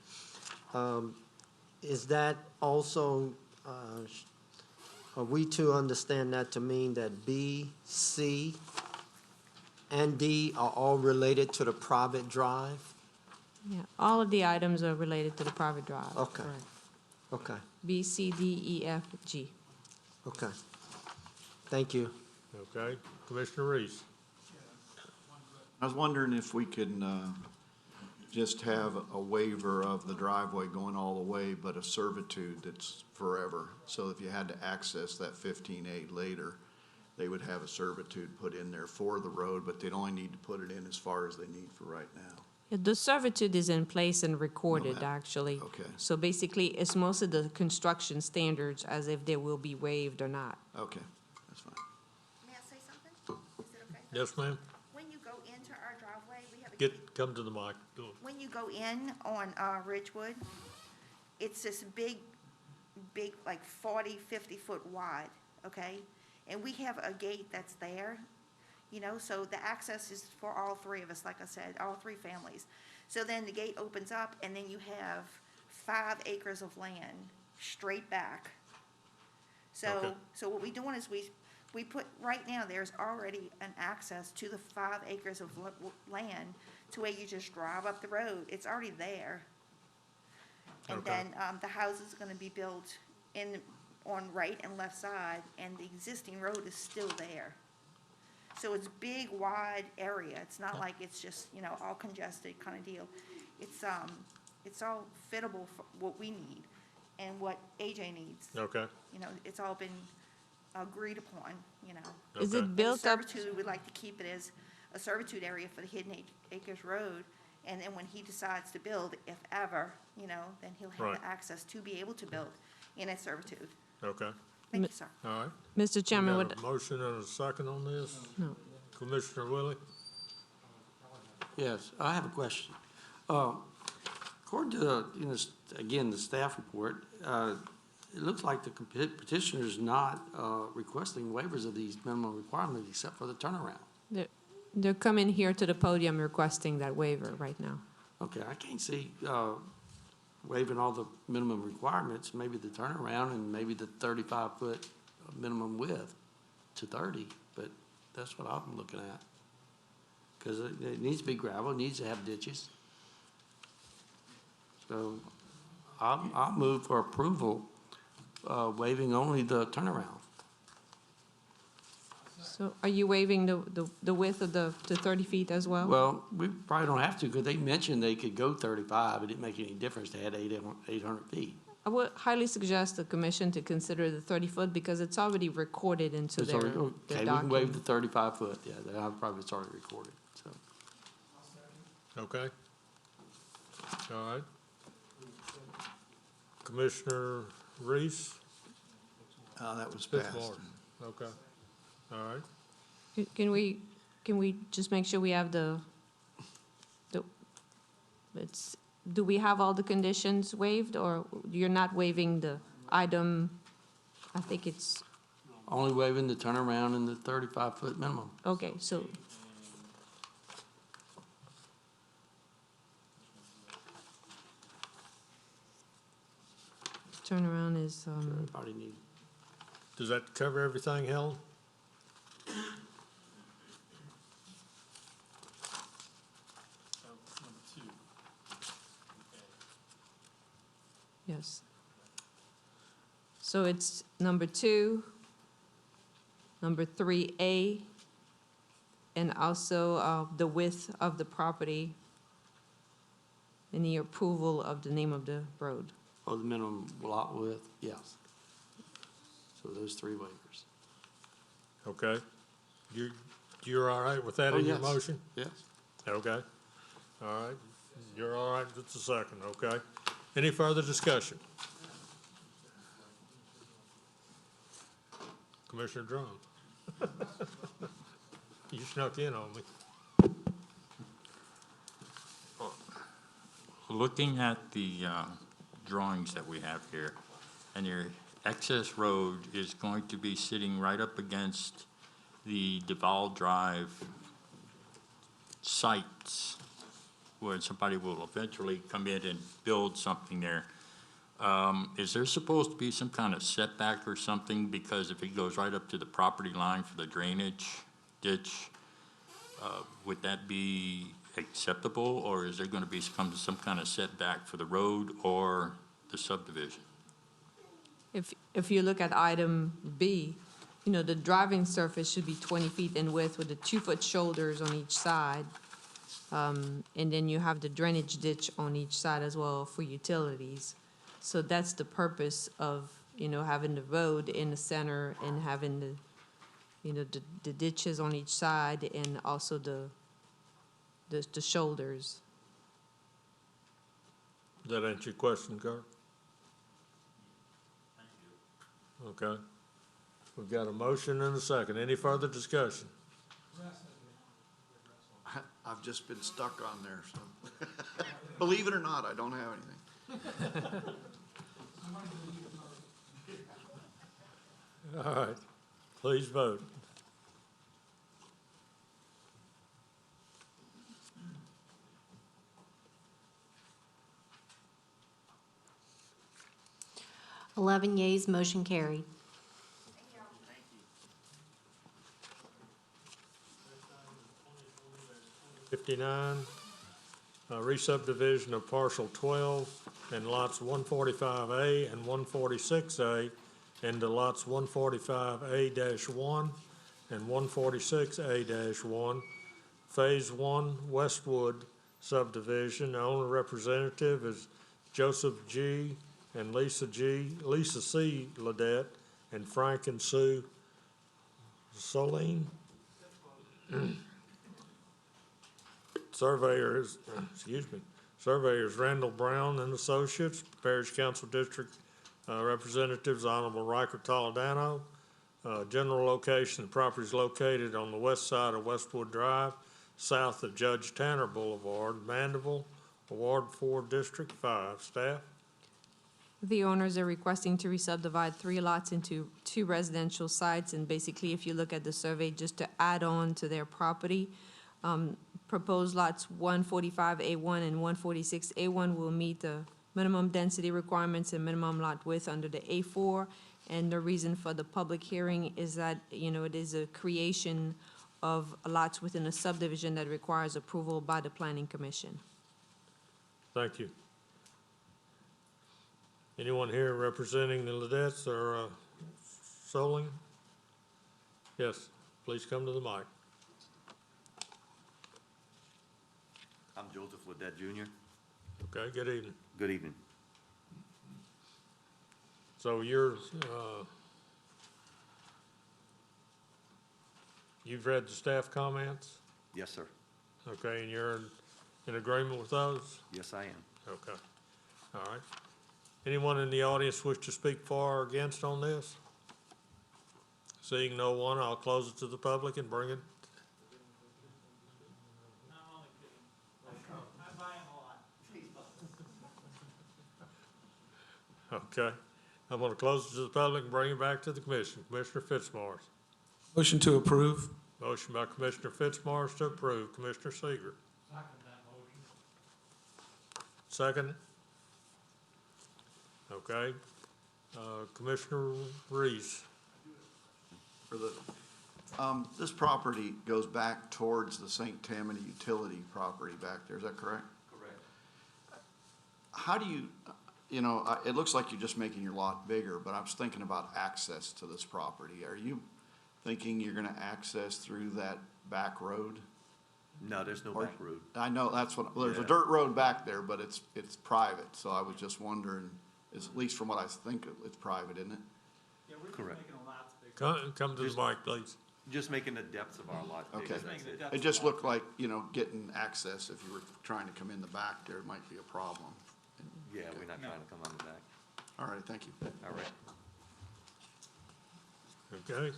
Is that also, are we to understand that to mean that B, C, and D are all related to the private drive? Yeah, all of the items are related to the private drive. Okay. Correct. Okay, B, C, D, E, F, G. okay. Thank you. Okay, Commissioner Reese. I was wondering if we can just have a waiver of the driveway going all the way, but a servitude that's forever. So if you had to access that 15A later, they would have a servitude put in there for the road, but they'd only need to put it in as far as they need for right now. Yeah, the servitude is in place and recorded, that- actually. okay. So basically, it's most of the construction standards as if they will be waived or not. Okay, that's fine. May I say something? Is it okay? Yes, ma'am. When you go into our driveway, we have a. Come to the mic. Go. When you go in on Ridgewood, it's this big, like 40, 50-foot wide, okay? And we have a gate that's there, you know, so the access is for all three of us, like I said, all three families. So then the gate opens up, and then you have 5 acres of land straight back. So, Okay. so what we're doing is we put, right now, there's already an access to the 5 acres of land to where you just drive up the road. It's already there. And Okay. then, the house is gonna be built on right and left side, and the existing road is still there. So it's big, wide area. It's not like it's just, you know, all congested kind of deal. It's all fittable for what we need and what AJ needs. Okay, You know, it's all been agreed upon, you know. Is Okay. it built up? Servitude, we'd like to keep it as a servitude area for the Hidden Acres Road. And then when he decides to build, if ever, you know, then he'll have Right. the access to be able to build in a servitude. okay. Thank you, sir. All right. Mr. Chairman, We would, got a motion and a second on this? No. Commissioner Willie? Yes, I have a question. According to, again, the staff report, it looks like the petitioner's not requesting waivers of these minimum requirements except for the turnaround. they're coming here to the podium requesting that waiver right now. Okay, I can't see waiving all the minimum requirements, maybe the turnaround and maybe the 35-foot minimum width to 30, but that's what I'm looking at. Because it needs to be gravel, it needs to have ditches. So I'll move for approval, waiving only the turnaround. So are you waiving the width of to 30 feet as well? Well, we probably don't have to, because they mentioned they could go 35. It didn't make any difference to add 800 feet. I would highly suggest the commission to consider the 30-foot because it's already recorded into It's their already- their Okay, we can waive document. the 35-foot, yeah, it's already recorded, so. Okay. All right. Commissioner Reese? That was Fifth passed. Ward. Okay. All right. Can we just make sure we have do we have all the conditions waived, or you're not waiving the item? I think it's, Only waiving the turnaround and the 35-foot minimum. okay, so. Turnaround is, Everybody needs. Does that cover everything, Helen? yes. So it's number 2, number 3A, and also the width of the property and the approval of the name of the road. Oh, the minimum lot width, yes. So those 3 waivers. Okay. You're all right with that Oh, in your yes. motion? Yes. Okay. All right. You're all right with the second, okay? Any further discussion? Commissioner Drum? You snuck in on me. Looking at the drawings that we have here, and your access road is going to be sitting right up against the Duval Drive sites where somebody will eventually come in and build something there. Is there supposed to be some kind of setback or something? Because if it goes right up to the property line for the drainage ditch, would that be acceptable, or is there going to be some kind of setback for the road or the subdivision? If you look at item B, you know, the driving surface should be 20 feet in width with the 2-foot shoulders on each side. And then you have the drainage ditch on each side as well for utilities. So that's the purpose of, you know, having the road in the center and having the, you know, the ditches on each side and also the shoulders. Does that answer your question, Kurt? Okay. We've got a motion and a second. Any further discussion? I've just been stuck on there, so. Believe it or not, I don't have anything. All right, please vote. Eleven yeas, motion carried. '59, re-subdivision of parcel 12 and lots 145A and 146A into lots 145A-1 and 146A-1, Phase 1 Westwood subdivision. Owner representative is Joseph G. and Lisa C. Ledette and Frank and Sue Soline. Surveyors Randall Brown and Associates, Parish Council District Representatives Honorable Riker Toledano. General location, the property is located on the west side of Westwood Drive, south of Judge Tanner Boulevard, Mandeville, Ward 4, District 5. Staff? The owners are requesting to re-subdivide 3 lots into 2 residential sites, and basically, if you look at the survey, just to add on to their property, proposed lots 145A1 and 146A1 will meet the minimum density requirements and minimum lot width under the A4. And the reason for the public hearing is that, you know, it is a creation of lots within a subdivision that requires approval by the Planning Commission. Thank you. Anyone here representing the Ledettes or Soling? Yes, please come to the mic. I'm Joseph Ledette Jr. Okay, good evening. Good evening. So you've read the staff comments? Yes, sir. Okay, and you're in agreement with those? Yes, I am. Okay, all right. Anyone in the audience wish to speak for or against on this? Seeing no one, I'll close it to the public and bring it. Okay, I'm gonna close it to the public and bring it back to the commission. Commissioner Fitzmaurice. Motion to approve. Motion by Commissioner Fitzmaurice to approve. Commissioner Seeger. Second? Okay. Commissioner Reese. For the, this property goes back towards the St. Tammany utility property back there, is that correct? Correct. How do you, you know, it looks like you're just making your lot bigger, but I was thinking about access to this property. Are you thinking you're gonna access through that back road? No, there's no back road. I know, that's what, there's a Yeah. dirt road back there, but it's private, so I was just wondering, at least from what I think, it's private, isn't it? Yeah, we're just Correct. making a lot bigger. Come to the mic, please. Just making the depths of our lot bigger. Okay. That's it. It just looked like, you know, getting access, if you were trying to come in the back there, might be a problem. Yeah, we're not trying to come on the back. All right, thank you. All right. Okay.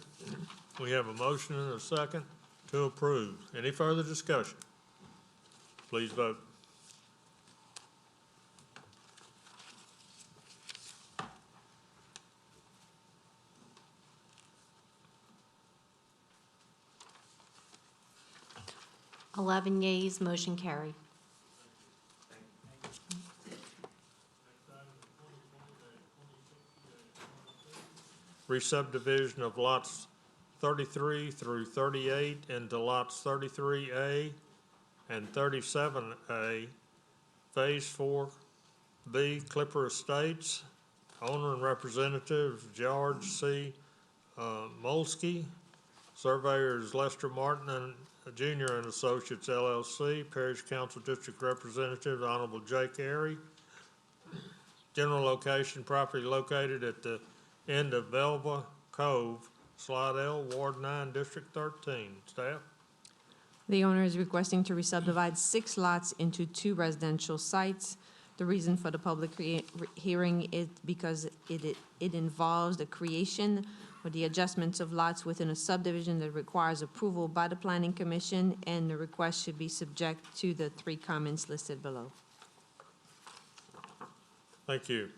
We have a motion and a second to approve. Any further discussion? Please vote. Eleven yeas, motion carried. Re-subdivision of lots 33 through 38 into lots 33A and 37A, Phase 4B Clipper Estates. Owner and representative George C. Molsky. Surveyor is Lester Martin and Jr. and Associates LLC. Parish Council District Representative Honorable Jake Airy. General location, property located at the end of Velva Cove, Slidell, Ward 9, District 13. Staff? The owner is requesting to re-subdivide 6 lots into 2 residential sites. The reason for the public hearing is because it involves the creation or the adjustments of lots within a subdivision that requires approval by the Planning Commission, and the request should be subject to the 3 comments listed below. Thank you.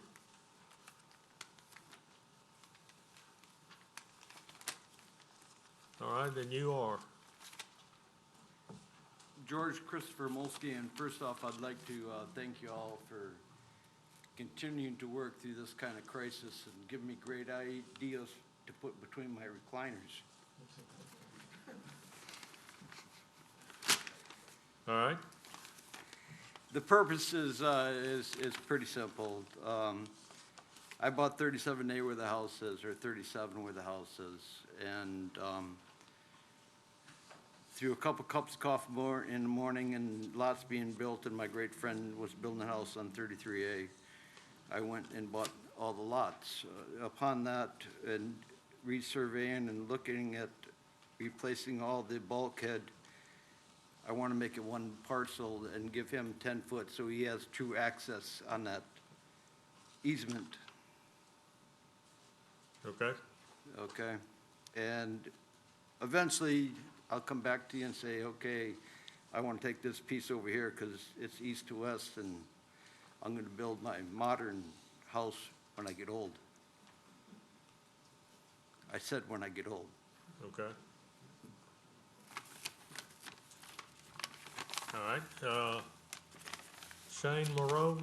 All right, then you are. George Christopher Molsky, and first off, I'd like to thank you all for continuing to work through this kind of crisis and give me great ideas to put between my recliners. All right. The purpose is pretty simple. I bought 37A where the house is, or 37 where the house is, and through a couple cups of coffee more in the morning and lots being built, and my great friend was building a house on 33A, I went and bought all the lots. Upon that, and resurveying and looking at replacing all the bulkhead, I want to make it one parcel and give him 10 foot so he has true access on that easement. Okay. Okay? And eventually, I'll come back to you and say, okay, I want to take this piece over here because it's east to west, and I'm going to build my modern house when I get old. I said when I get old. Okay. All right, Shane Moreau?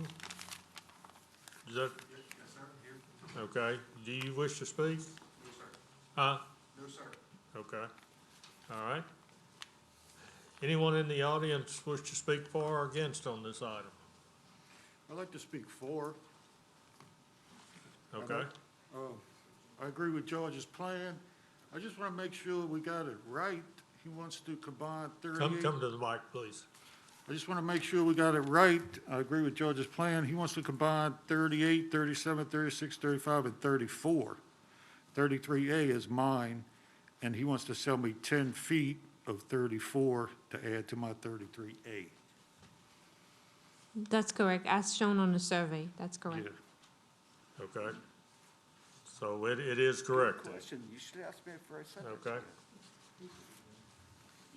Is that? Yes, sir, here. Okay, do you wish to speak? No, sir. Huh? No, sir. Okay, all right. Anyone in the audience wish to speak for or against on this item? I'd like to speak for. Okay. I agree with George's plan. I just want to make sure we got it right. He wants to combine 38. Come to the mic, please. I just want to make sure we got it right. I agree with George's plan. He wants to combine 38, 37, 36, 35, and 34. 33A is mine, and he wants to sell me 10 feet of 34 to add to my 33A. That's correct, as shown on the survey, that's correct. Yeah. Okay. So it is correct. Good question. You should ask me for a second. Okay.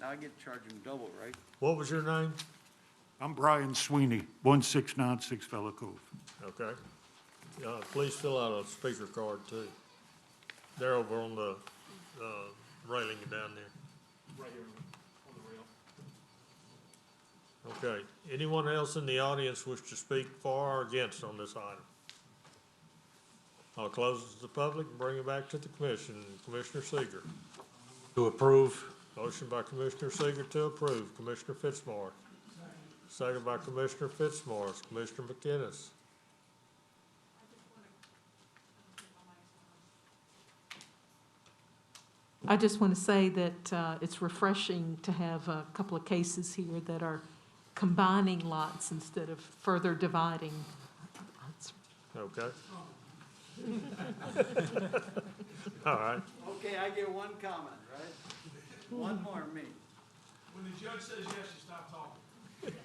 Now I get charged him double, right? What was your name? I'm Brian Sweeney, 1696 Fellow Cove. Okay. Please fill out a speaker card too. They're over on the railing down there. Right here on the rail. Okay. Anyone else in the audience wish to speak for or against on this item? I'll close it to the public and bring it back to the commission. Commissioner Seeger. To approve. Motion by Commissioner Seeger to approve. Commissioner Fitzmaurice. Second by Commissioner Fitzmaurice. Commissioner McInnes. I just want to say that it's refreshing to have a couple of cases here that are combining lots instead of further dividing. Okay. All right. Okay, I get one comment, right? One more, me. When the judge says yes, you stop talking.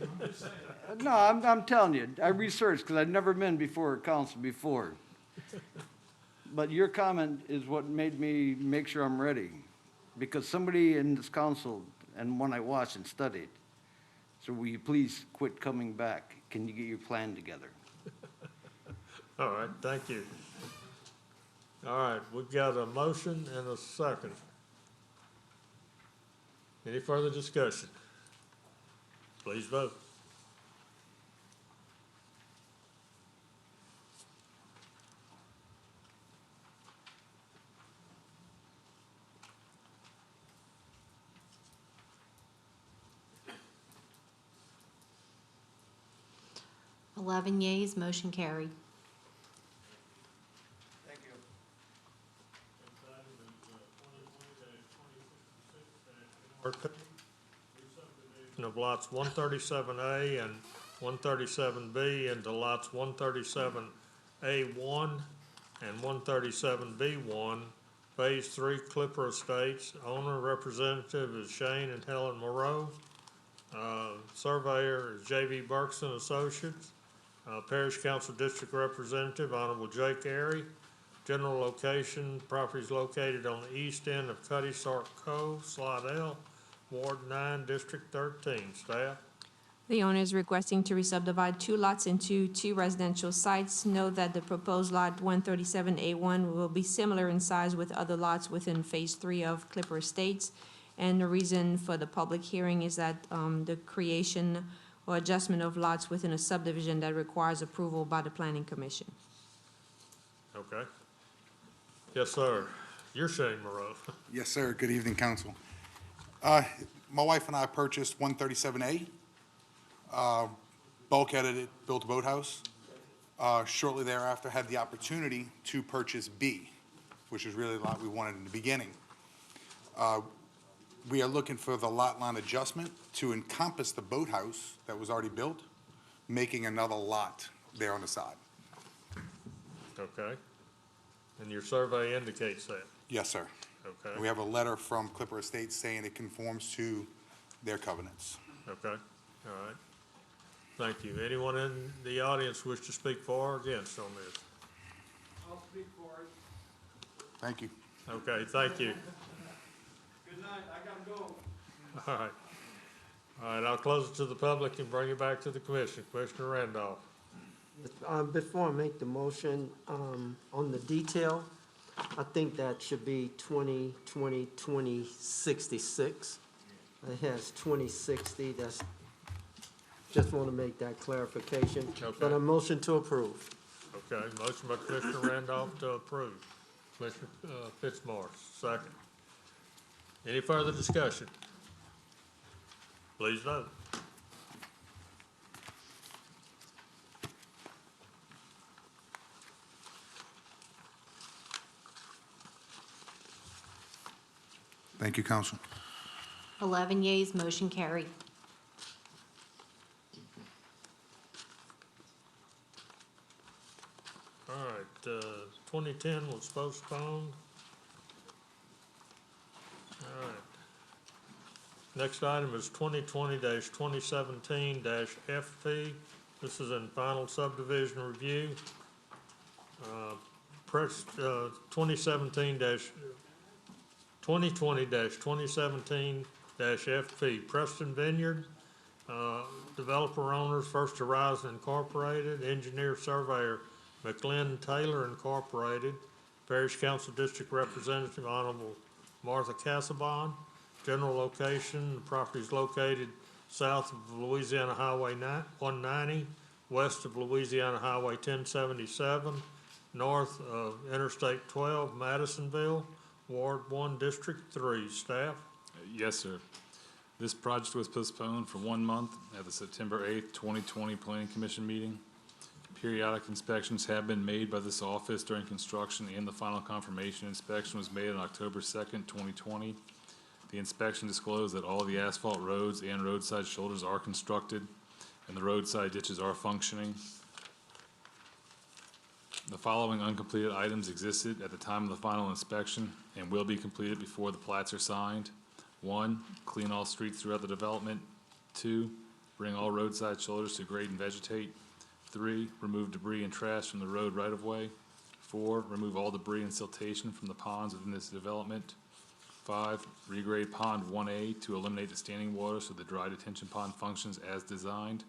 I'm just saying. No, I'm telling you, I researched because I've never been before a council before. But your comment is what made me make sure I'm ready. Because somebody in this council, and one I watched and studied, so will you please quit coming back? Can you get your plan together? All right, thank you. All right, we've got a motion and a second. Any further discussion? Please vote. 11 yeas, motion carried. Of lots 137A and 137B into lots 137A1 and 137B1, Phase 3 Clipper Estates. Owner representative is Shane and Helen Moreau. Surveyor is J.V. Berkson Associates. Parish Council District Representative, Honorable Jake Airy. General location, property is located on the east end of Cuddy Sark Cove, Slidell, Ward 9, District 13. Staff? The owner is requesting to re-subdivide 2 lots into 2 residential sites. Note that the proposed lot 137A1 will be similar in size with other lots within Phase 3 of Clipper Estates. And the reason for the public hearing is that the creation or adjustment of lots within a subdivision that requires approval by the Planning Commission. Okay. Yes, sir. You're Shane Moreau. Yes, sir. Good evening, council. My wife and I purchased 137A, bulkheaded it, built a boathouse. Shortly thereafter, had the opportunity to purchase B, which is really the lot we wanted in the beginning. We are looking for the lot line adjustment to encompass the boathouse that was already built, making another lot there on the side. Okay. And your survey indicates that? Yes, sir. Okay. We have a letter from Clipper Estates saying it conforms to their covenants. Okay. All right. Thank you. Anyone in the audience wish to speak for or against on this? I'll speak for it. Thank you. Okay, thank you. Good night, I gotta go. All right. All right, I'll close it to the public and bring it back to the commission. Commissioner Randolph. Before I make the motion, on the detail, I think that should be 2066. It has 2060, just want to make that clarification. Okay. But a motion to approve. Okay, motion by Commissioner Randolph to approve. Commissioner Fitzmaurice, second. Any further discussion? Please vote. Thank you, council. 11 yeas, motion carried. All right, 2010 was postponed. All right. Next item is 2020-2017-FP. This is in final subdivision review. Press 2020-2017-FP. Preston Vineyard, developer owners, First Horizon Incorporated, engineer surveyor McLean Taylor Incorporated, Parish Council District Representative Honorable Martha Cassabon. General location, the property is located south of Louisiana Highway 190, west of Louisiana Highway 1077, north of Interstate 12, Madisonville, Ward 1, District 3. Staff? Yes, sir. This project was postponed for 1 month at the September 8th, 2020 Planning Commission meeting. Periodic inspections have been made by this office during construction, and the final confirmation inspection was made on October 2nd, 2020. The inspection disclosed that all the asphalt roads and roadside shoulders are constructed, and the roadside ditches are functioning. The following uncompleted items existed at the time of the final inspection and will be completed before the plats are signed. 1, clean all streets throughout the development. 2, bring all roadside shoulders to grade and vegetate. 3, remove debris and trash from the road right-of-way. 4, remove all debris and siltation from the ponds within this development. 5, regrade pond 1A to eliminate the standing water so the dry detention pond functions as designed.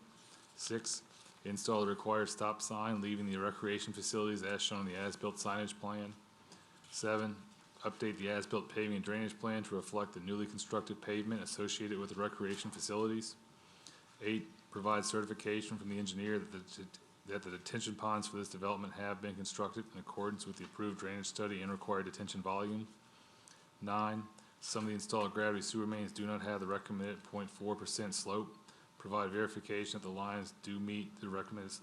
6, install the required stop sign leaving the recreation facilities as shown in the as-built signage plan. 7, update the as-built paving and drainage plan to reflect the newly constructed pavement associated with the recreation facilities. 8, provide certification from the engineer that the detention ponds for this development have been constructed in accordance with the approved drainage study and required detention volume. 9, some of the installed gravity sewer mains do not have the recommended 0.4% slope. Provide verification that the lines do meet the recommended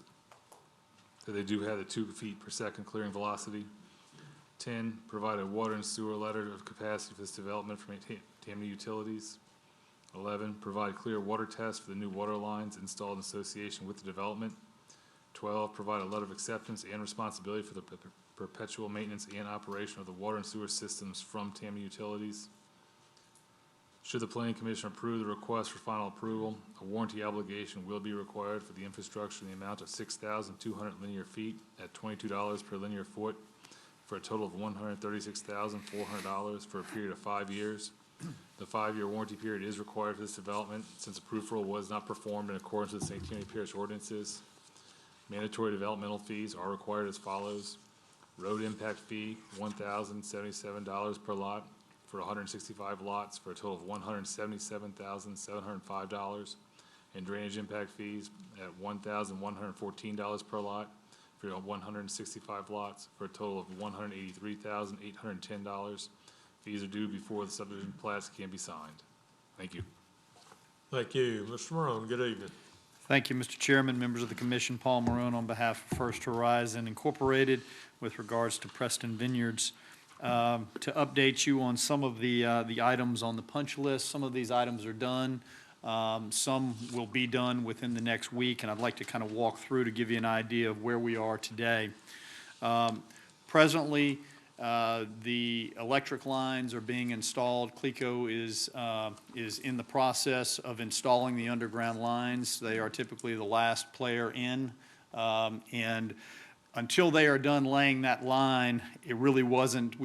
that they do have the 2 feet per second clearing velocity. 10, provide a water and sewer letter of capacity for this development from Tammany Utilities. 11, provide clear water tests for the new water lines installed in association with the development. 12, provide a letter of acceptance and responsibility for the perpetual maintenance and operation of the water and sewer systems from Tammany Utilities. Should the Planning Commission approve the request for final approval, a warranty obligation will be required for the infrastructure in the amount of 6,200 linear feet at $22 per linear foot for a total of $136,400 for a period of 5 years. The 5-year warranty period is required for this development since the proof roll was not performed in accordance with St. Tammany Parish ordinances. Mandatory developmental fees are required as follows. Road impact fee, $1,077 per lot for 165 lots for a total of $177,705. And drainage impact fees at $1,114 per lot for 165 lots for a total of $183,810. Fees are due before the subdivision plats can be signed. Thank you. Thank you. Mr. Morone, good evening. Thank you, Mr. Chairman, members of the commission. Paul Marone on behalf of First Horizon Incorporated with regards to Preston Vineyards. To update you on some of the items on the punch list, some of these items are done. Some will be done within the next week, and I'd like to kind of walk through to give you an idea of where we are today. Presently, the electric lines are being installed. CLECO is in the process of installing the underground lines. They are typically the last player in, and until they are done laying that line, we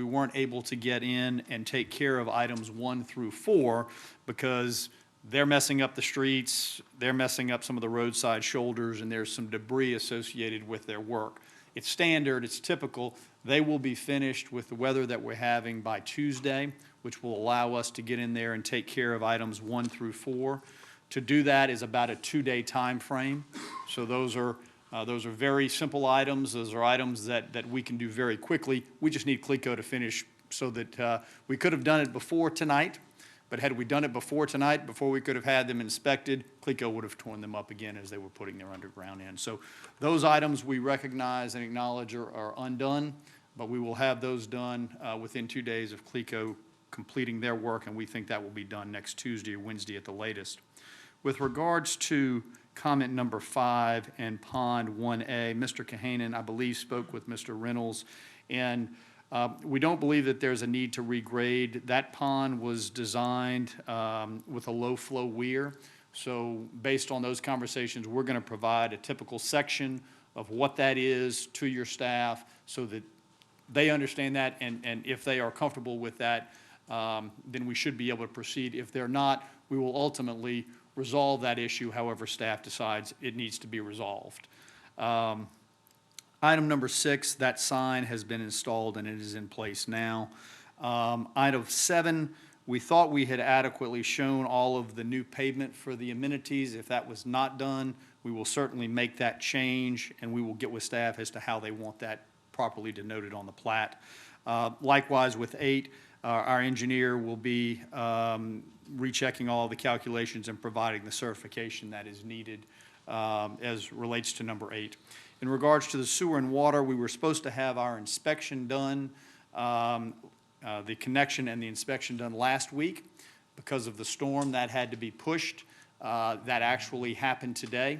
weren't able to get in and take care of items 1 through 4 because they're messing up the streets, they're messing up some of the roadside shoulders, and there's some debris associated with their work. It's standard, it's typical. They will be finished with the weather that we're having by Tuesday, which will allow us to get in there and take care of items 1 through 4. To do that is about a 2-day time frame. So those are very simple items. Those are items that we can do very quickly. We just need CLECO to finish so that we could have done it before tonight, but had we done it before tonight, before we could have had them inspected, CLECO would have torn them up again as they were putting their underground in. So those items we recognize and acknowledge are undone, but we will have those done within 2 days of CLECO completing their work, and we think that will be done next Tuesday or Wednesday at the latest. With regards to comment number 5 and Pond 1A, Mr. Kahanen, I believe, spoke with Mr. Reynolds, and we don't believe that there's a need to regrade. That pond was designed with a low-flow weir, so based on those conversations, we're going to provide a typical section of what that is to your staff so that they understand that, and if they are comfortable with that, then we should be able to proceed. If they're not, we will ultimately resolve that issue however staff decides it needs to be resolved. Item number 6, that sign has been installed and it is in place now. Item 7, we thought we had adequately shown all of the new pavement for the amenities. If that was not done, we will certainly make that change, and we will get with staff as to how they want that properly denoted on the plat. Likewise with 8, our engineer will be rechecking all the calculations and providing the certification that is needed as relates to number 8. In regards to the sewer and water, we were supposed to have our inspection done, the connection and the inspection done last week. Because of the storm, that had to be pushed. That actually happened today.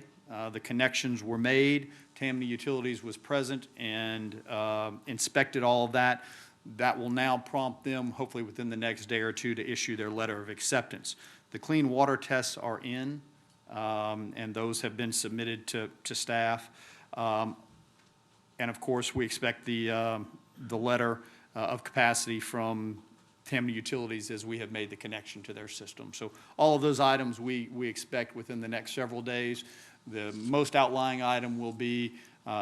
The connections were made. Tammany Utilities was present and inspected all of that. That will now prompt them, hopefully within the next day or two, to issue their letter of acceptance. The clean water tests are in, and those have been submitted to staff. And of course, we expect the letter of capacity from Tammany Utilities as we have made the connection to their system. So all of those items we expect within the next several days. The most outlying item will be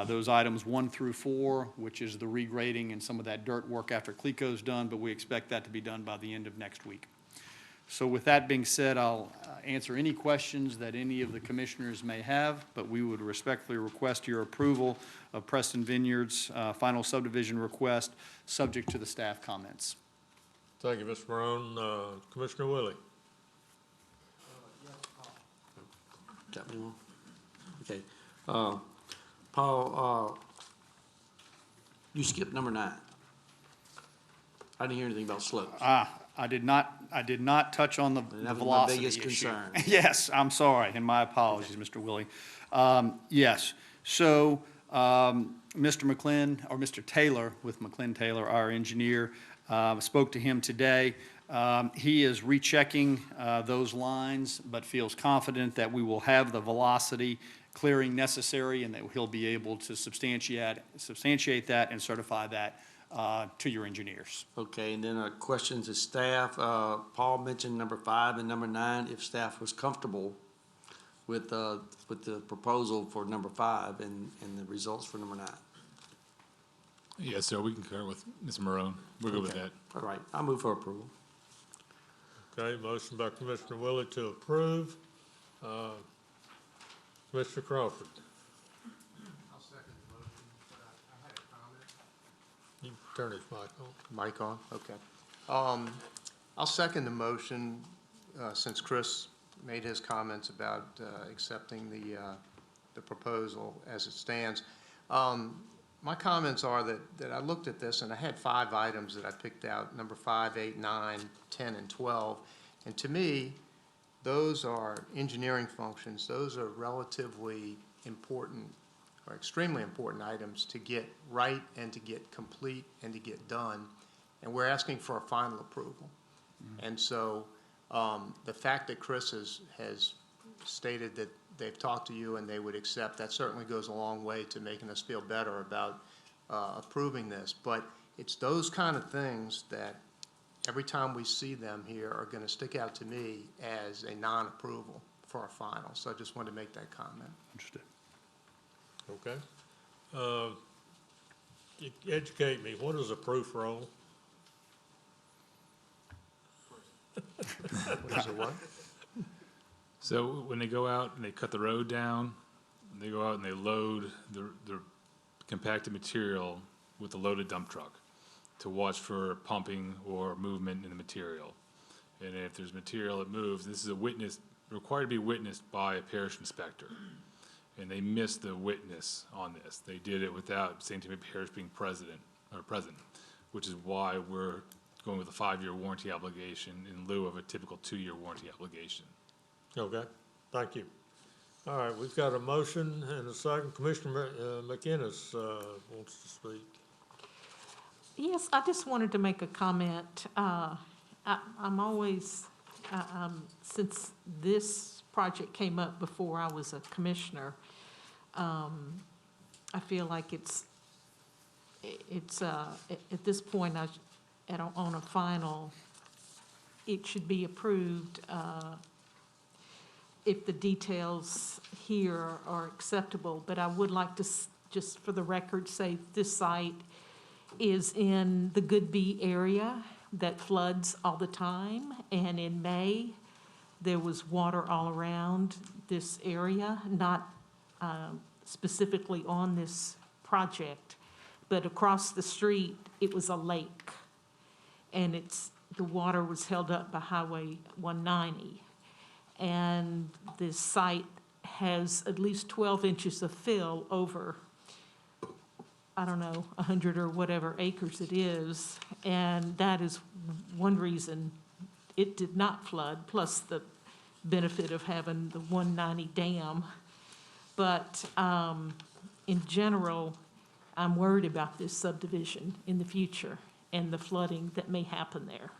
those items 1 through 4, which is the regrading and some of that dirt work after CLECO's done, but we expect that to be done by the end of next week. So with that being said, I'll answer any questions that any of the commissioners may have, but we would respectfully request your approval of Preston Vineyards' final subdivision request, subject to the staff comments. Thank you, Mr. Morone. Commissioner Willie. Got me on? Okay. Paul, you skipped number 9. I didn't hear anything about slopes. I did not touch on the That was my velocity biggest issue. concern. Yes, I'm sorry, and my apologies, Mr. Willie. Yes, so, Mr. McClin, or Mr. Taylor, with McClin Taylor, our engineer, spoke to him today. He is rechecking those lines, but feels confident that we will have the velocity clearing necessary and that he'll be able to substantiate that and certify that to your engineers. Okay, and then a question to staff. Paul mentioned number 5 and number 9, if staff was comfortable with the proposal for number 5 and the results for number 9. Yes, sir, we concur with Ms. Morone. We're good with Okay. that. All right, I move for approval. Okay, motion by Commissioner Willie to approve. Commissioner Crawford. I'll second the motion, but I had a comment. You can turn his mic on. Mic on, okay. I'll second the motion, since Chris made his comments about accepting the proposal as it stands. My comments are that I looked at this and I had 5 items that I picked out, number 5, 8, 9, 10, and 12. And to me, those are engineering functions. Those are relatively important or extremely important items to get right and to get complete and to get done. And we're asking for a final approval. And so the fact that Chris has stated that they've talked to you and they would accept, that certainly goes a long way to making us feel better about approving this. But it's those kind of things that every time we see them here are going to stick out to me as a non-approval for a final. So I just wanted to make that comment. Understood. Okay. Educate me, what is a proof roll? What is it, what? So when they go out and they cut the road down, they go out and they load the compacted material with a loaded dump truck to watch for pumping or movement in the material. And if there's material that moves, this is required to be witnessed by a parish inspector. And they missed the witness on this. They did it without St. Tammany Parish being present, which is why we're going with a 5-year warranty obligation in lieu of a typical 2-year warranty obligation. Okay, thank you. All right, we've got a motion and a second. Commissioner McInnes wants to speak. Yes, I just wanted to make a comment. I'm always, since this project came up before I was a commissioner, I feel like it's at this point, on a final, it should be approved if the details here are acceptable. But I would like to, just for the record, say this site is in the Goodby area that floods all the time. And in May, there was water all around this area, not specifically on this project, but across the street, it was a lake. And the water was held up by Highway 190. And this site has at least 12 inches of fill over, I don't know, 100 or whatever acres it is. And that is one reason it did not flood, plus the benefit of having the 190 dam. But in general, I'm worried about this subdivision in the future and the flooding that may happen there.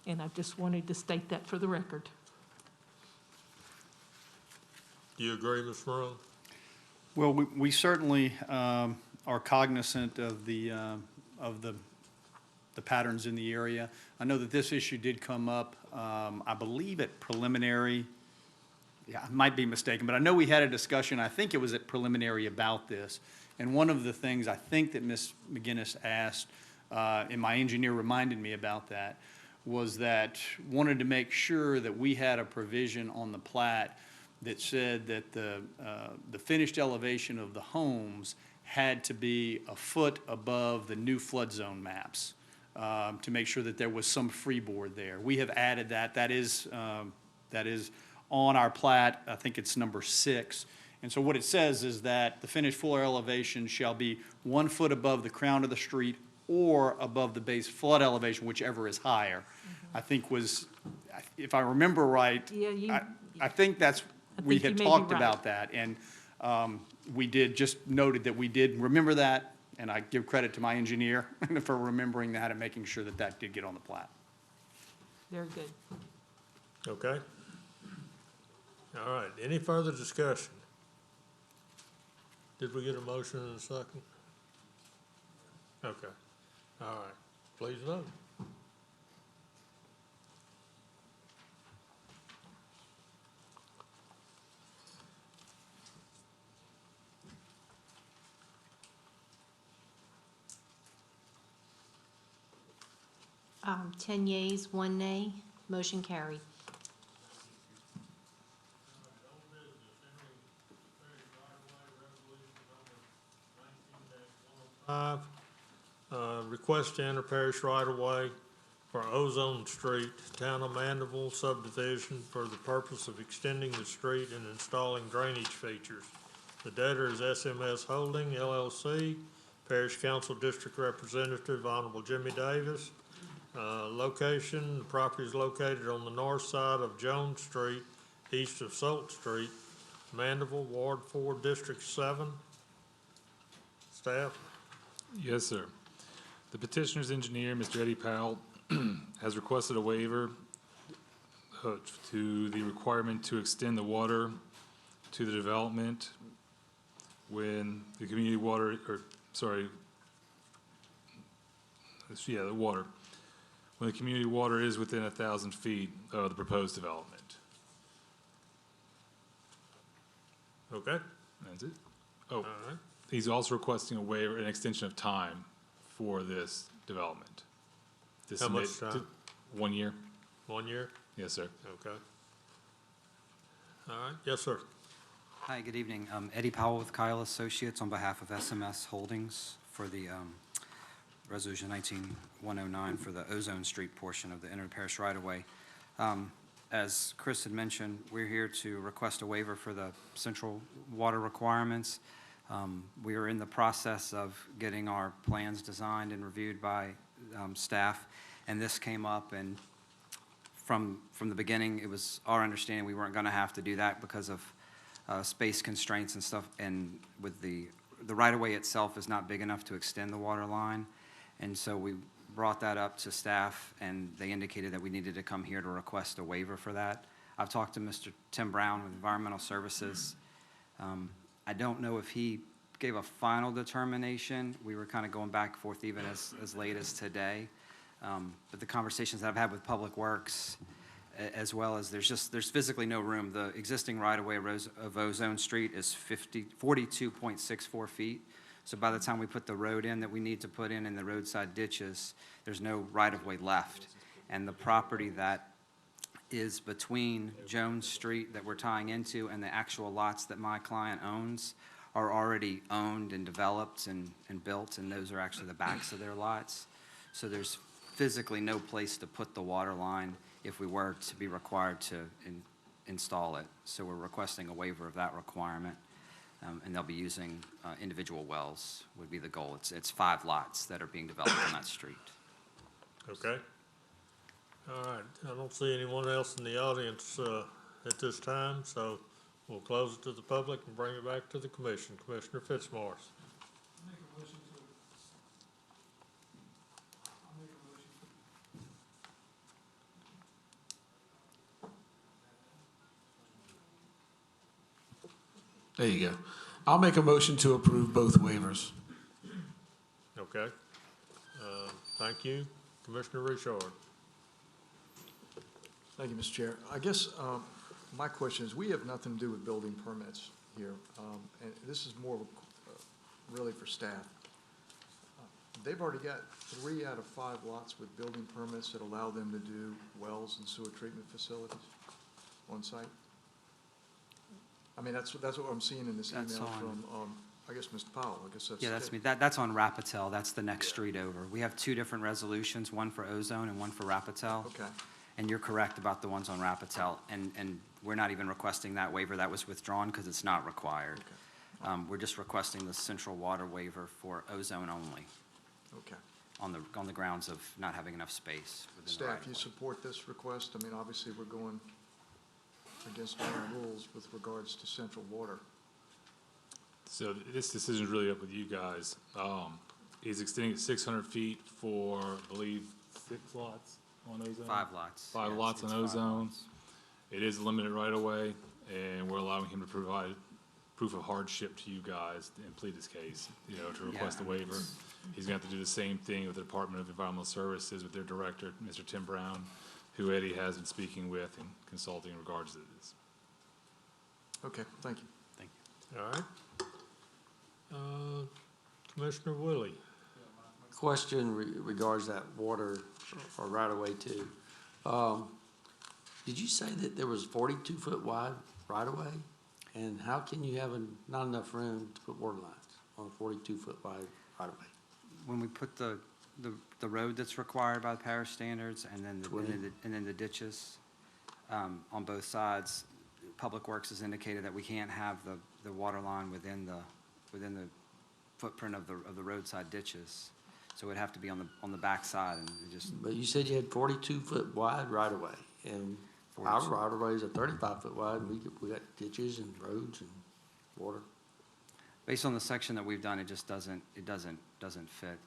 And I just wanted to state that for the record. Do you agree, Ms. Morone? Well, we certainly are cognizant of the patterns in the area. I know that this issue did come up, I believe at preliminary. Yeah, I might be mistaken, but I know we had a discussion, I think it was at preliminary about this. And one of the things I think that Ms. McGinnis asked, and my engineer reminded me about that, was that wanted to make sure that we had a provision on the plat that said that the finished elevation of the homes had to be a foot above the new flood zone maps to make sure that there was some freeboard there. We have added that. That is on our plat. I think it's number 6. And so what it says is that the finished floor elevation shall be 1 foot above the crown of the street or above the base flood elevation, whichever is higher. I think was, if I remember right, Yeah, I think that's, we think you had may be talked right. about that. And we did, just noted that we did remember that, and I give credit to my engineer for remembering that and making sure that that did get on the plat. Very good. Okay? All right, any further discussion? Did we get a motion in a second? Okay, all right, please vote. Um, 10 yeas, 1 nay, motion carried. Request to enter parish right-of-way for Ozone Street, Town of Mandeville subdivision for the purpose of extending the street and installing drainage features. The debtor is SMS Holding LLC, Parish Council District Representative Honorable Jimmy Davis. Location, the property is located on the north side of Jones Street, east of Salt Street, Mandeville, Ward 4, District 7. Staff? Yes, sir. The petitioner's engineer, Mr. Eddie Powell, has requested a waiver to the requirement to extend the water to the development when the community water, or, sorry, yeah, the water, when the community water is within 1,000 feet of the proposed development. Okay. That's it. Oh, All right. he's also requesting a waiver, an extension of time for this development. To How much submit- time? 1 year. 1 year? Yes, sir. Okay. All right, yes, sir. Hi, good evening. Eddie Powell with Kyle Associates on behalf of SMS Holdings for the Resolution 19-109 for the Ozone Street portion of the inter-parish right-of-way. As Chris had mentioned, we're here to request a waiver for the central water requirements. We are in the process of getting our plans designed and reviewed by staff, and this came up, and from the beginning, it was our understanding we weren't going to have to do that because of space constraints and stuff, and with the right-of-way itself is not big enough to extend the water line, and so we brought that up to staff, and they indicated that we needed to come here to request a waiver for that. I've talked to Mr. Tim Brown with Environmental Services. I don't know if he gave a final determination. We were kind of going back and forth even as late as today. But the conversations that I've had with Public Works, as well as there's physically no room. The existing right-of-way of Ozone Street is 42.64 feet. So by the time we put the road in that we need to put in the roadside ditches, there's no right-of-way left. And the property that is between Jones Street that we're tying into and the actual lots that my client owns are already owned and developed and built, and those are actually the backs of their lots. So there's physically no place to put the water line if we were to be required to install it. So we're requesting a waiver of that requirement, and they'll be using individual wells would be the goal. It's 5 lots that are being developed on that street. Okay. All right, I don't see anyone else in the audience at this time, so we'll close it to the public and bring it back to the commission. Commissioner Fitzmaurice. There you go. I'll make a motion to approve both waivers. Okay. Thank you. Commissioner Richard. Thank you, Mr. Chair. I guess my question is, we have nothing to do with building permits here, and this is more really for staff. They've already got 3 out of 5 lots with building permits that allow them to do wells and sewer treatment facilities on site. I mean, that's what I'm seeing in this email That's on- from, I guess, Mr. Powell. I guess that's. Yeah, that's me. That's on Rapitel. That's the next street over. We have 2 different resolutions, one for Ozone and one for Rapitel. Okay. And you're correct about the ones on Rapitel, and we're not even requesting that waiver. That was withdrawn because it's not required. We're just requesting the central water waiver for ozone only Okay. on the grounds of not having enough space within the Staff, right-of-way. you support this request? I mean, obviously, we're going against our rules with regards to central water. So this decision is really up with you guys. He's extending it 600 feet for, I believe, 6 lots on ozone? 5 lots. Five Yes, lots it's on 5 ozone. lots. It is a limited right-of-way, and we're allowing him to provide proof of hardship to you guys and plead his case, to request a waiver. He's going to have to do the same thing with the Department of Environmental Services with their director, Mr. Tim Brown, who Eddie has been speaking with and consulting in regards to this. Okay, thank you. Thank you. All right. Commissioner Willie. Question regards that water or right-of-way too. Did you say that there was 42-foot wide right-of-way? And how can you have not enough room to put water lines on a 42-foot wide right-of-way? When we put the road that's required by the parish standards and then the ditches on both sides, Public Works has indicated that we can't have the water line within the footprint of the roadside ditches. So it'd have to be on the back side and it just. But you said you had 42-foot wide right-of-way, and our right-of-ways are 35-foot wide, and we got ditches and roads and water. Based on the section that we've done, it just doesn't fit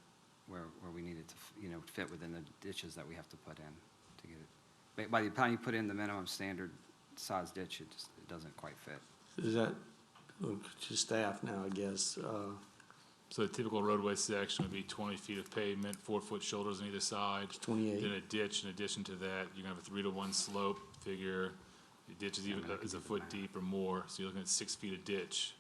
where we need it to, fit within the ditches that we have to put in to get it. By the time you put in the minimum standard size ditch, it doesn't quite fit. Is that, to staff now, I guess, So the typical roadway section would be 20 feet of pavement, 4-foot shoulders on either side. 28. Then a ditch, in addition to that, you're gonna have a 3-to-1 slope figure. The ditch is a foot deep or more, so you're looking at 6 feet of ditch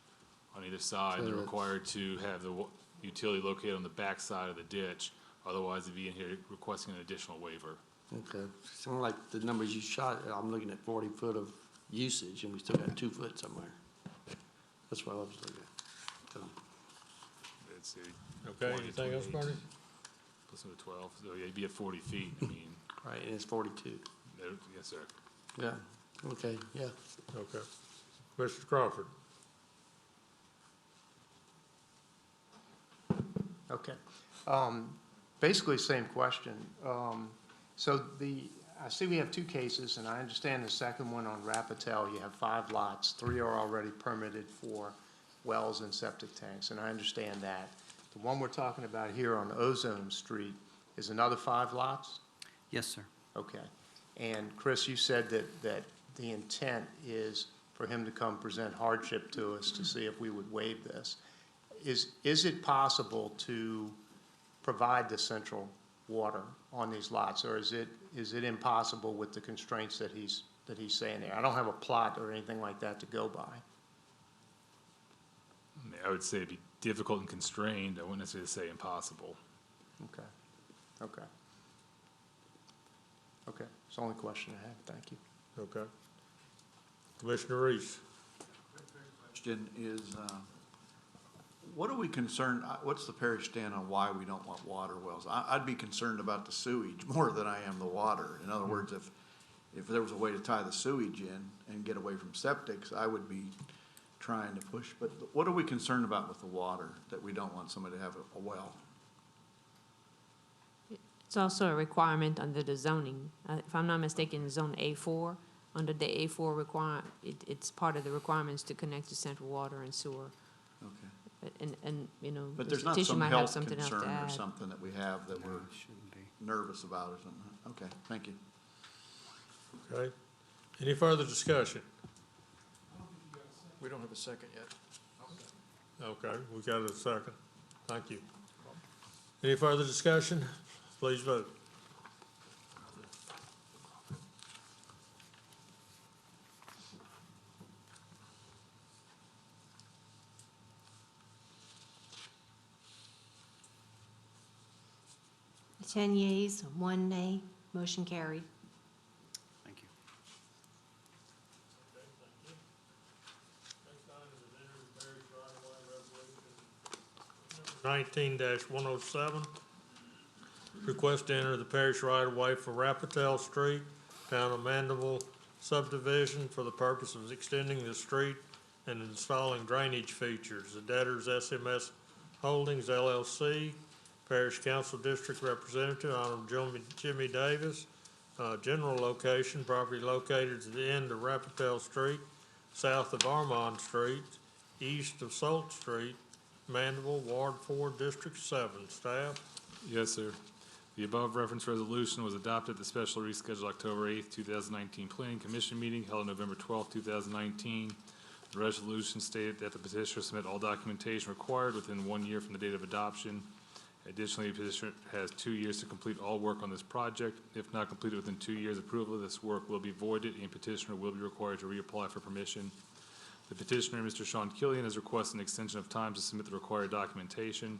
on either side. So They're that's- required to have the utility located on the back side of the ditch, otherwise they'd be in here requesting an additional waiver. okay, something like the numbers you shot, I'm looking at 40 foot of usage, and we still got 2 foot somewhere. That's what I was looking at. So, Let's see. Okay, 20, anything else, 28, Bernie? Plus another 12, so yeah, you'd be at 40 feet, I mean, right, and it's 42. yes, sir. Yeah, okay, yeah. Okay. Commissioner Crawford. Okay. Basically, same question. So I see we have 2 cases, and I understand the second one on Rapitel, you have 5 lots. 3 are already permitted for wells and septic tanks, and I understand that. The one we're talking about here on Ozone Street is another 5 lots? Yes, sir. Okay. And Chris, you said that the intent is for him to come present hardship to us to see if we would waive this. Is it possible to provide the central water on these lots, or is it impossible with the constraints that he's saying there? I don't have a plot or anything like that to go by. I mean, I would say it'd be difficult and constrained, I wouldn't necessarily say impossible. Okay. Okay. Okay. It's the only question I have. Thank you. Okay. Commissioner Reese. Question is, what are we concerned, what's the parish stand on why we don't want water wells? I'd be concerned about the sewage more than I am the water. In other words, if there was a way to tie the sewage in and get away from septics, I would be trying to push. But what are we concerned about with the water, that we don't want somebody to have a well? It's also a requirement under the zoning. If I'm not mistaken, Zone A4, under the A4 requirement, it's part of the requirements to connect to central water and sewer. Okay. And But there's Mr. not Tisha some might have health something else to concern or add. something that we have that No, we're it shouldn't be. nervous about or something? Okay, thank you. Okay. Any further discussion? We don't have a second yet. Okay, we got a second. Thank you. Any further discussion? Please vote. Ten yeas, 1 nay, motion carried. Thank you. Nineteen 107. Request to enter the parish right-of-way for Rapitel Street Town of Mandeville subdivision for the purpose of extending the street and installing drainage features. The debtor's SMS Holdings LLC, Parish Council District Representative, Honorable Jimmy Davis. General location, property located at the end of Rappatel Street, south of Armand Street, east of Salt Street, Mandeville, Ward 4, District 7. Staff? Yes, sir. The above reference resolution was adopted at the special rescheduled October 8th, 2019 Planning Commission meeting held on November 12th, 2019. The resolution stated that the petitioner submit all documentation required within 1 year from the date of adoption. Additionally, the petitioner has 2 years to complete all work on this project. If not completed within 2 years, approval of this work will be voided and petitioner will be required to reapply for permission. The petitioner, Mr. Sean Killian, has requested an extension of time to submit the required documentation.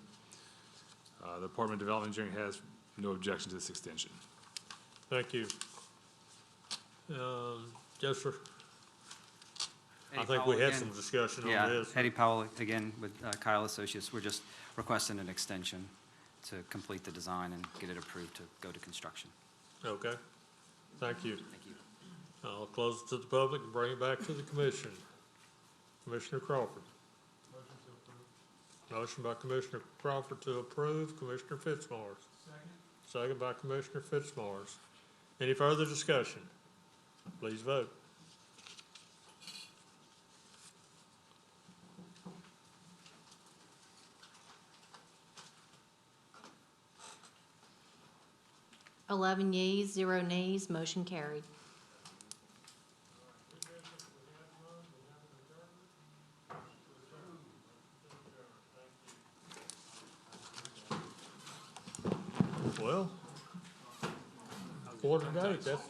The Department of Development Engineering has no objection to this extension. Thank you. Yes, sir. I think we had some discussion on this. Eddie Powell, again, with Kyle Associates. We're just requesting an extension to complete the design and get it approved to go to construction. Okay. Thank you. Thank you. I'll close it to the public and bring it back to the commission. Commissioner Crawford. Motion by Commissioner Crawford to approve. Commissioner Fitzmaurice. Second by Commissioner Fitzmaurice. Any further discussion? Please vote. Eleven yeas, 0 nays, motion carried. Well, quarter to 8, that's